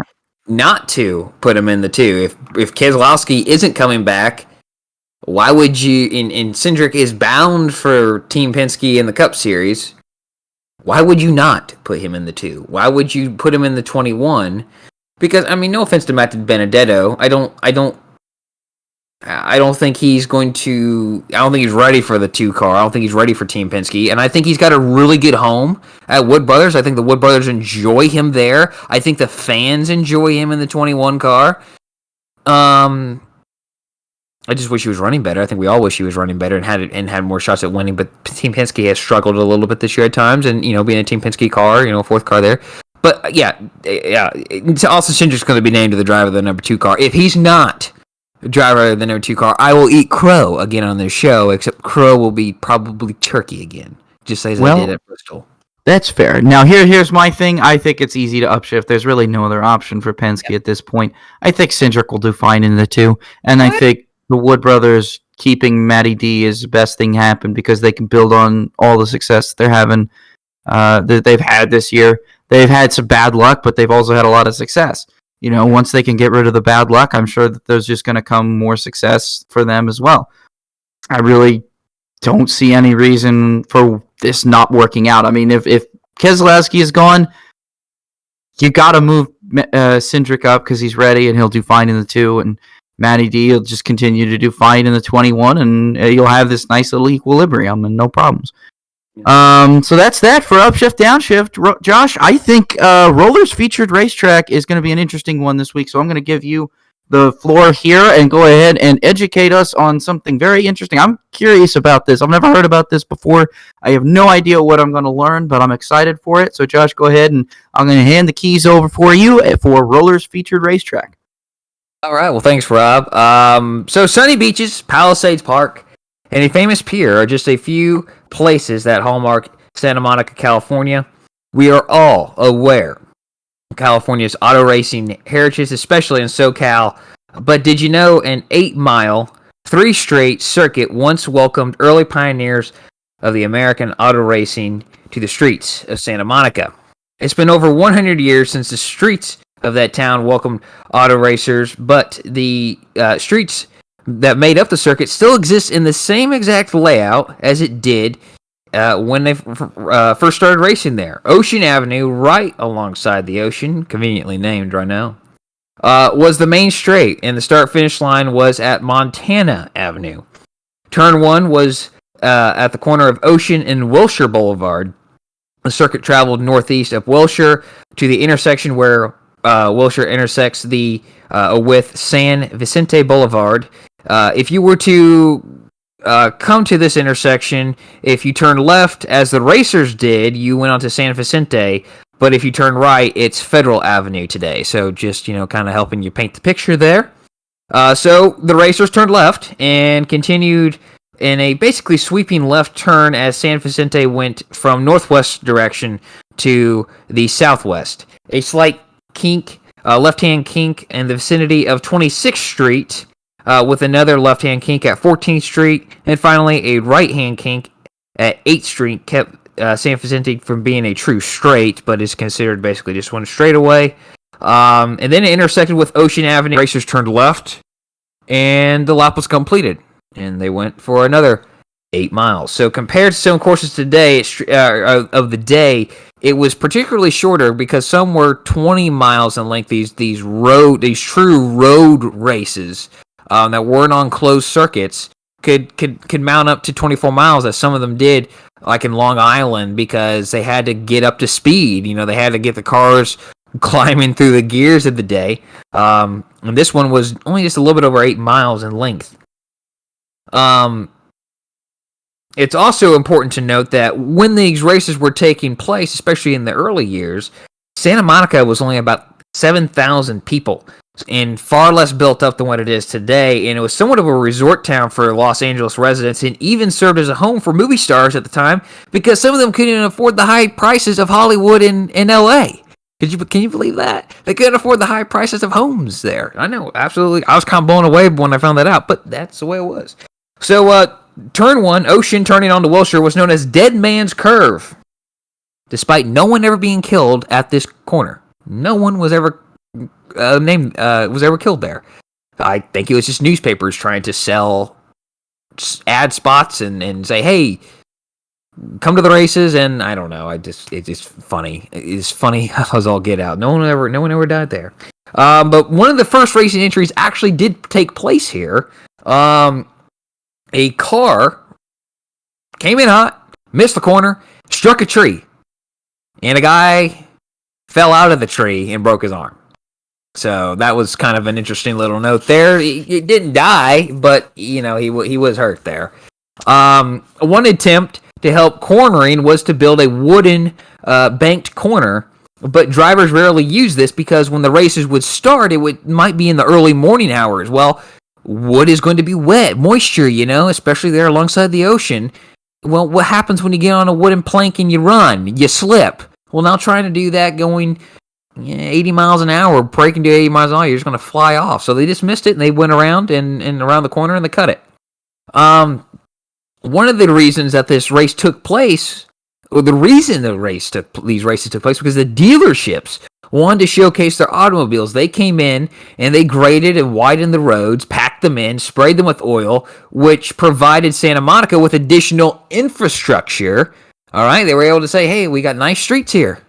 not to put him in the 2. If Keselowski isn't coming back, why would you? And Cindric is bound for Team Penske in the Cup Series. Why would you not put him in the 2? Why would you put him in the 21? Because no offense to Matt Benedetto, I don't think he's going to. I don't think he's ready for the 2 car. I don't think he's ready for Team Penske, and I think he's got a really good home at Wood Brothers. I think the Wood Brothers enjoy him there. I think the fans enjoy him in the 21 car. I just wish he was running better. I think we all wish he was running better and had more shots at winning. But Team Penske has struggled a little bit this year at times, and being a Team Penske car, 4th car there. But also Cindric's going to be named to the driver of the number 2 car. If he's not the driver of the number 2 car, I will eat crow again on this show. Except crow will be probably turkey again, just as I did at Bristol. That's fair. Now here's my thing. I think it's easy to upshift. There's really no other option for Penske at this point. I think Cindric will do fine in the 2, and I think the Wood Brothers keeping Matty D is the best thing happen because they can build on all the success they're having that they've had this year. They've had some bad luck, but they've also had a lot of success. Once they can get rid of the bad luck, I'm sure that there's just going to come more success for them as well. I really don't see any reason for this not working out. If Keselowski is gone, you got to move Cindric up because he's ready and he'll do fine in the 2, and Matty D will just continue to do fine in the 21, and you'll have this nice little equilibrium and no problems. So that's that for upshift, downshift. Josh, I think Rollers Featured Racetrack is going to be an interesting one this week, so I'm going to give you the floor here and go ahead and educate us on something very interesting. I'm curious about this. I've never heard about this before. I have no idea what I'm going to learn, but I'm excited for it. So, Josh, go ahead, and I'm going to hand the keys over for you for Rollers Featured Racetrack. All right. Well, thanks, Rob. So sunny beaches, Palisades Park, and a famous pier are just a few places that hallmark Santa Monica, California. We are all aware of California's auto racing heritage, especially in SoCal. But did you know an 8-mile, 3-straight circuit once welcomed early pioneers of the American auto racing to the streets of Santa Monica? It's been over 100 years since the streets of that town welcomed auto racers, but the streets that made up the circuit still exist in the same exact layout as it did when they first started racing there. Ocean Avenue, right alongside the ocean, conveniently named right now, was the main straight, and the start-finish line was at Montana Avenue. Turn 1 was at the corner of Ocean and Wilshire Boulevard. The circuit traveled northeast of Wilshire to the intersection where Wilshire intersects with San Vicente Boulevard. If you were to come to this intersection, if you turn left, as the racers did, you went onto San Vicente. But if you turn right, it's Federal Avenue today. So just, kind of helping you paint the picture there. So the racers turned left and continued in a basically sweeping left turn as San Vicente went from northwest direction to the southwest. A slight kink, left-hand kink in the vicinity of 26th Street, with another left-hand kink at 14th Street, and finally a right-hand kink at 8th Street kept San Vicente from being a true straight, but is considered basically just one straightaway. And then it intersected with Ocean Avenue. Racers turned left, and the lap was completed, and they went for another 8 miles. So compared to some courses today of the day, it was particularly shorter because some were 20 miles in length. These true road races that weren't on closed circuits could mount up to 24 miles, as some of them did, like in Long Island, because they had to get up to speed. They had to get the cars climbing through the gears of the day. And this one was only just a little bit over 8 miles in length. It's also important to note that when these races were taking place, especially in the early years, Santa Monica was only about 7,000 people and far less built up than what it is today. And it was somewhat of a resort town for Los Angeles residents, and even served as a home for movie stars at the time, because some of them couldn't even afford the high prices of Hollywood in LA. Can you believe that? They couldn't afford the high prices of homes there. I know, absolutely. I was kind of blown away when I found that out, but that's the way it was. So, turn 1, Ocean turning onto Wilshire, was known as Dead Man's Curve, despite no one ever being killed at this corner. No one was ever killed there. I think it was just newspapers trying to sell ad spots and say, hey, come to the races. And I don't know, it's just funny. It's funny how it's all get out. No one ever died there. But one of the first racing entries actually did take place here. A car came in hot, missed the corner, struck a tree, and a guy fell out of the tree and broke his arm. So that was kind of an interesting little note there. He didn't die, but he was hurt there. One attempt to help cornering was to build a wooden banked corner, but drivers rarely use this because when the races would start, might be in the early morning hours. Well, wood is going to be wet, moisture, especially there alongside the ocean. Well, what happens when you get on a wooden plank and you run? You slip. Well, now trying to do that going 80 miles an hour, breaking to 80 miles an hour, you're just going to fly off. So they just missed it, and they went around and around the corner, and they cut it. One of the reasons that this race took place, or the reason these races took place, because the dealerships wanted to showcase their automobiles. They came in and they graded and widened the roads, packed them in, sprayed them with oil, which provided Santa Monica with additional infrastructure. All right, they were able to say, hey, we got nice streets here.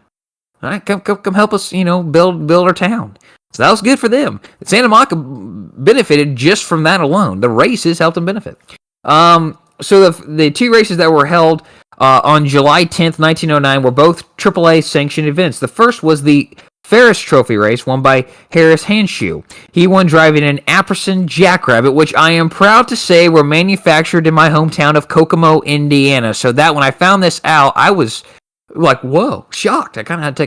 All right, come help us, build our town. So that was good for them. Santa Monica benefited just from that alone. The races helped them benefit. So the two races that were held on July 10th, 1909 were both AAA sanctioned events. The first was the Ferris Trophy race, won by Harris Hanshoe. He won driving an Apperson Jackrabbit, which I am proud to say were manufactured in my hometown of Kokomo, Indiana. So that when I found this out, I was like, whoa, shocked. I kind of had to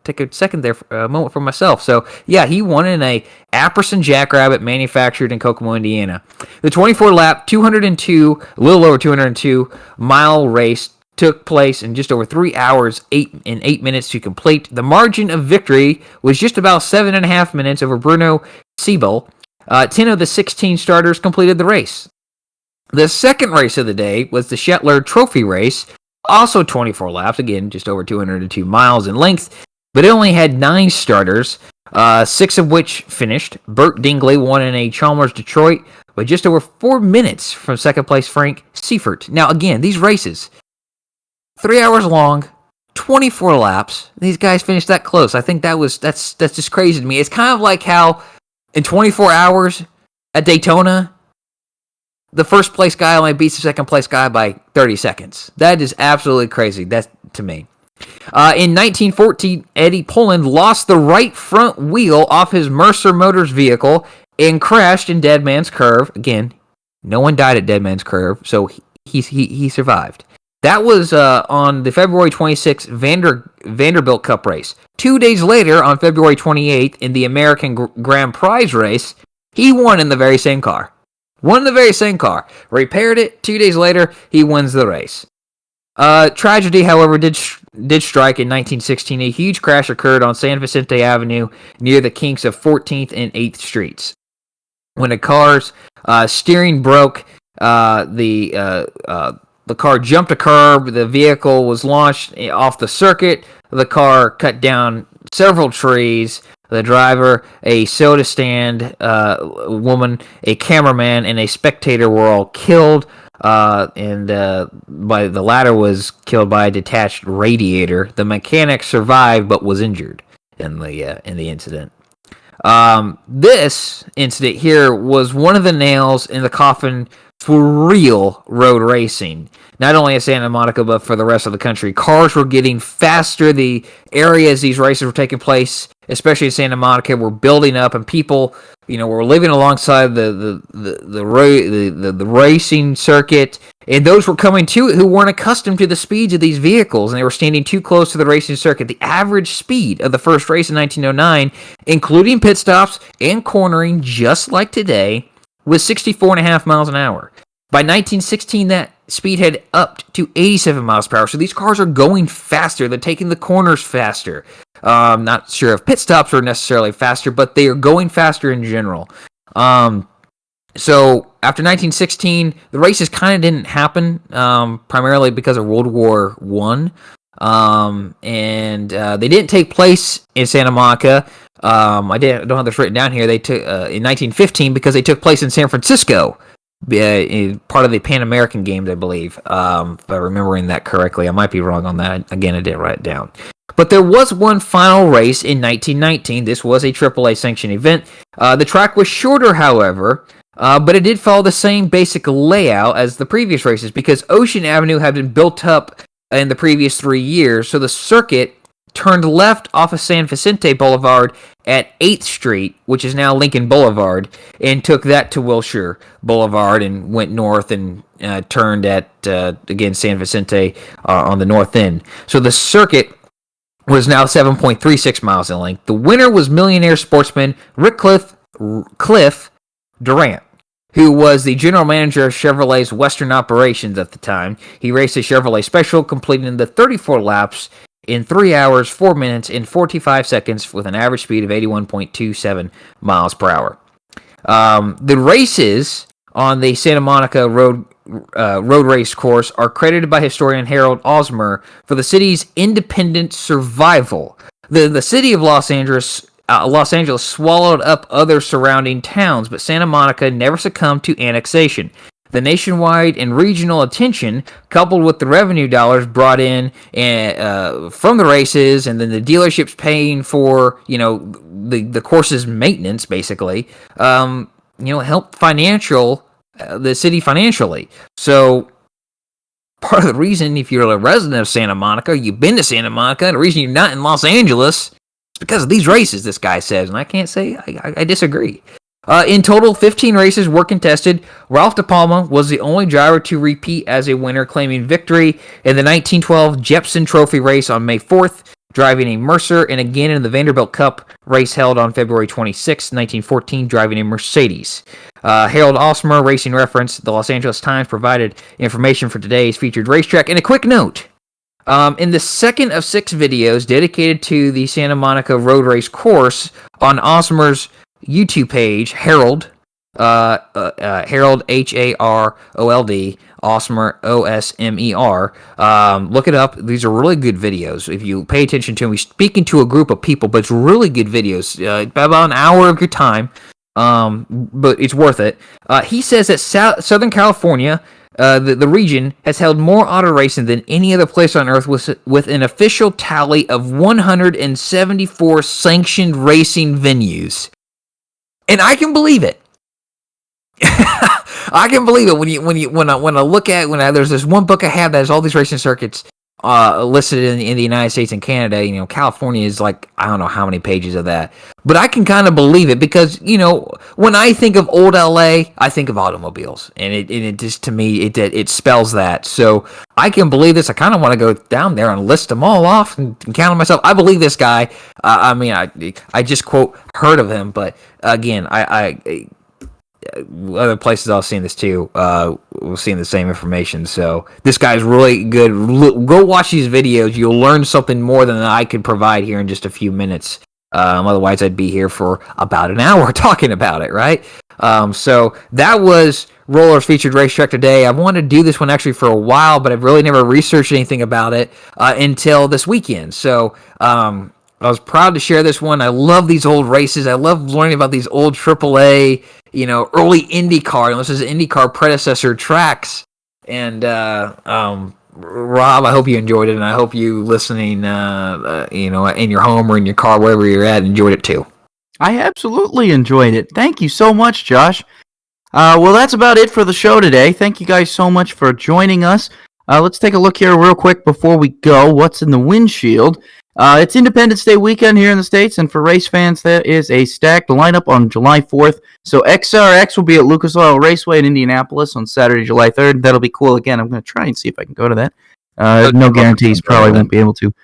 take a second there, a moment for myself. So yeah, he won in a Apperson Jackrabbit manufactured in Kokomo, Indiana. The 24-lap, a little over 202 mile race took place in just over 3 hours, 8 minutes to complete. The margin of victory was just about 7.5 minutes over Bruno Siebel. 10 of the 16 starters completed the race. The second race of the day was the Shetler Trophy race, also 24 laps, again, just over 202 miles in length, but it only had 9 starters, 6 of which finished. Burt Dingley won in a Chalmers Detroit, with just over 4 minutes from second place Frank Seifert. Now, again, these races, 3 hours long, 24 laps. These guys finished that close. I think that's just crazy to me. It's kind of like how in 24 hours at Daytona, the first place guy only beats the second place guy by 30 seconds. That is absolutely crazy. That's to me. In 1914, Eddie Poland lost the right front wheel off his Mercer Motors vehicle and crashed in Dead Man's Curve. Again, no one died at Dead Man's Curve, so he survived. That was on the February 26th Vanderbilt Cup race. 2 days later, on February 28th, in the American Grand Prix race, he won in the very same car. Repaired it. 2 days later, he wins the race. Tragedy, however, did strike in 1916. A huge crash occurred on San Vicente Avenue near the kinks of 14th and 8th Streets. When the car's steering broke, the car jumped a curb. The vehicle was launched off the circuit. The car cut down several trees. The driver, a soda stand woman, a cameraman, and a spectator were all killed. And by the latter was killed by a detached radiator. The mechanic survived but was injured in the incident. This incident here was one of the nails in the coffin for real road racing. Not only in Santa Monica, but for the rest of the country. Cars were getting faster. The areas these races were taking place, especially in Santa Monica, were building up, and people, were living alongside the racing circuit, and those were coming to it who weren't accustomed to the speeds of these vehicles, and they were standing too close to the racing circuit. The average speed of the first race in 1909, including pit stops and cornering, just like today, was 64.5 miles an hour. By 1916, that speed had upped to 87 miles per hour. So these cars are going faster. They're taking the corners faster. Not sure if pit stops are necessarily faster, but they are going faster in general. So after 1916, the races kind of didn't happen, primarily because of World War I. And they didn't take place in Santa Monica. I don't have this written down here. They took in 1915 because they took place in San Francisco. Part of the Pan American Games, I believe, if I'm remembering that correctly. I might be wrong on that. Again, I didn't write it down. But there was one final race in 1919. This was a AAA sanctioned event. The track was shorter, however, but it did follow the same basic layout as the previous races because Ocean Avenue had been built up in the previous 3 years, so the circuit turned left off of San Vicente Boulevard at 8th Street, which is now Lincoln Boulevard, and took that to Wilshire Boulevard and went north and turned at, again, San Vicente on the north end. So the circuit was now 7.36 miles in length. The winner was millionaire sportsman Rick Cliff Durant, who was the general manager of Chevrolet's Western operations at the time. He raced a Chevrolet Special, completing the 34 laps in 3 hours, 4 minutes, and 45 seconds with an average speed of 81.27 miles per hour. The races on the Santa Monica road race course are credited by historian Harold Osmer for the city's independent survival. The city of Los Angeles swallowed up other surrounding towns, but Santa Monica never succumbed to annexation. The nationwide and regional attention, coupled with the revenue dollars brought in from the races, and then the dealerships paying for the course's maintenance, basically, helped the city financially. So part of the reason, if you're a resident of Santa Monica, you've been to Santa Monica, and the reason you're not in Los Angeles is because of these races. This guy says, and I can't say I disagree. In total, 15 races were contested. Ralph DePalma was the only driver to repeat as a winner, claiming victory in the 1912 Jepson Trophy race on May 4th, driving a Mercer, and again in the Vanderbilt Cup race held on February 26, 1914, driving a Mercedes. Harold Osmer, Racing Reference, the Los Angeles Times, provided information for today's featured racetrack. And a quick note, in the second of 6 videos dedicated to the Santa Monica road race course on Osmer's YouTube page, Harold, Harold, Harold, Osmer, Osmer. Look it up. These are really good videos. If you pay attention to them, he's speaking to a group of people, but it's really good videos. About an hour of your time, but it's worth it. He says that Southern California the region has held more auto racing than any other place on Earth with an official tally of 174 sanctioned racing venues. And I can believe it. I can believe it when I look at there's this one book I have that has all these racing circuits listed in the United States and Canada. You know, California is like, I don't know how many pages of that, but I can kind of believe it because, you know, when I think of old LA, I think of automobiles, and it just, to me, it spells that. So I can believe this. I kind of want to go down there and list them all off and count them myself. I believe this guy. I just quote heard of him, but again, I other places I've seen this too. We're seeing the same information. So this guy's really good. Go watch these videos. You'll learn something more than I could provide here in just a few minutes. Otherwise, I'd be here for about an hour talking about it, right? So that was Roller's featured racetrack today. I've wanted to do this one actually for a while, but I've really never researched anything about it until this weekend. So I was proud to share this one. I love these old races. I love learning about these old AAA, you know, early IndyCar, and this is IndyCar predecessor tracks. And Rob, I hope you enjoyed it, and I hope you listening, you know, in your home or in your car, wherever you're at, enjoyed it too. I absolutely enjoyed it. Thank you so much, Josh. Well, that's about it for the show today. Thank you guys so much for joining us. Let's take a look here real quick before we go. What's in the windshield? It's Independence Day weekend here in the States, and for race fans, there is a stacked lineup on July 4th. So XRX will be at Lucas Oil Raceway in Indianapolis on Saturday, July 3rd. That'll be cool again. I'm going to try and see if I can go to that. No guarantees, probably won't be able to.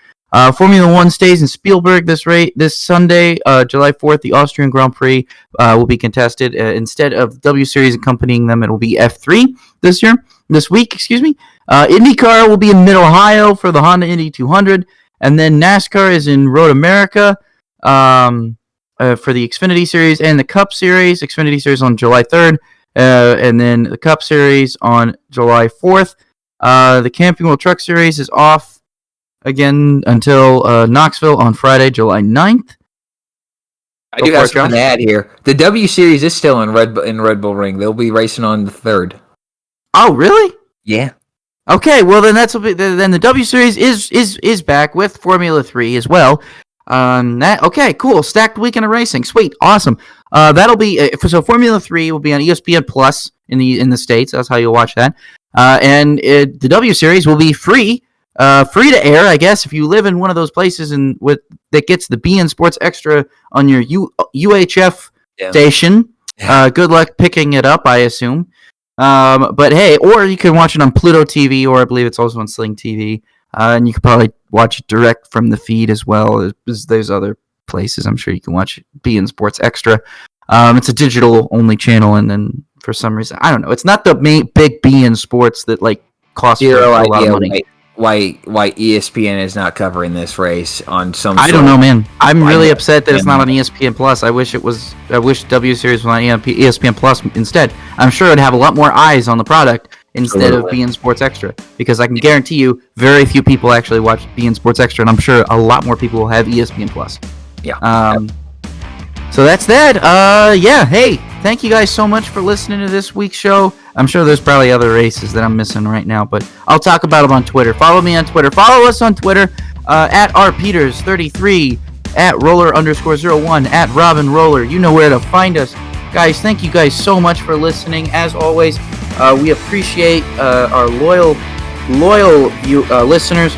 Formula One stays in Spielberg this Sunday, July 4th. The Austrian Grand Prix will be contested. Instead of W Series accompanying them, it will be F3 this week. IndyCar will be in Mid-Ohio for the Honda Indy 200. And then NASCAR is in Road America for the Xfinity Series and the Cup Series. Xfinity Series on July 3rd, and then the Cup Series on July 4th. The Camping World Truck Series is off again until Knoxville on Friday, July 9th. I do have something to add here. The W Series is still in Red Bull Ring. They'll be racing on the 3rd. Oh, really? Yeah. Okay, well then then the W Series is back with Formula 3 as well. Okay, cool. Stacked weekend of racing. Sweet, awesome. That'll be so Formula 3 will be on ESPN Plus in the States. That's how you'll watch that. And the W Series will be free to air, I guess, if you live in one of those places that gets the beIN Sports Extra on your UHF station. Yeah. Good luck picking it up, I assume. But hey, or you can watch it on Pluto TV, or I believe it's also on Sling TV, and you can probably watch it direct from the feed as well. There's other places I'm sure you can watch beIN Sports Extra. It's a digital only channel, and then for some reason, I don't know, it's not the big beIN Sports that like costs a lot of money. Why ESPN is not covering this race on some? I don't know, man. I'm really upset that it's not on ESPN Plus. I wish W Series was on ESPN Plus instead. I'm sure it'd have a lot more eyes on the product instead of beIN Sports Extra, because I can guarantee you, very few people actually watch beIN Sports Extra, and I'm sure a lot more people will have ESPN Plus. Yeah. So that's that. Yeah. Hey, thank you guys so much for listening to this week's show. I'm sure there's probably other races that I'm missing right now, but I'll talk about them on Twitter. Follow me on Twitter. Follow us on Twitter at rpeters33, at roller_01, at robinroller. You know where to find us. Guys, thank you guys so much for listening. As always, we appreciate our loyal listeners.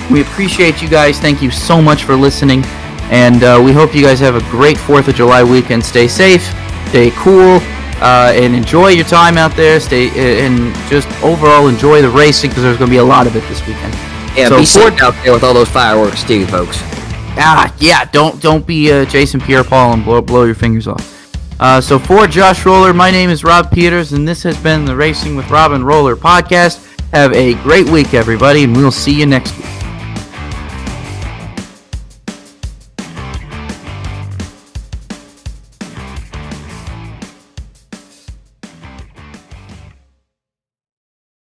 We appreciate you guys. Thank you so much for listening. And we hope you guys have a great 4th of July weekend. Stay safe, stay cool, and enjoy your time out there. And just overall enjoy the racing, because there's going to be a lot of it this weekend. Yeah, so be safe out there with all those fireworks too, folks. Yeah, don't be Jason Pierre-Paul and blow your fingers off. So for Josh Roller, my name is Rob Peeters, and this has been the Racing with Rob and Roller podcast. Have a great week, everybody, and we'll see you next week.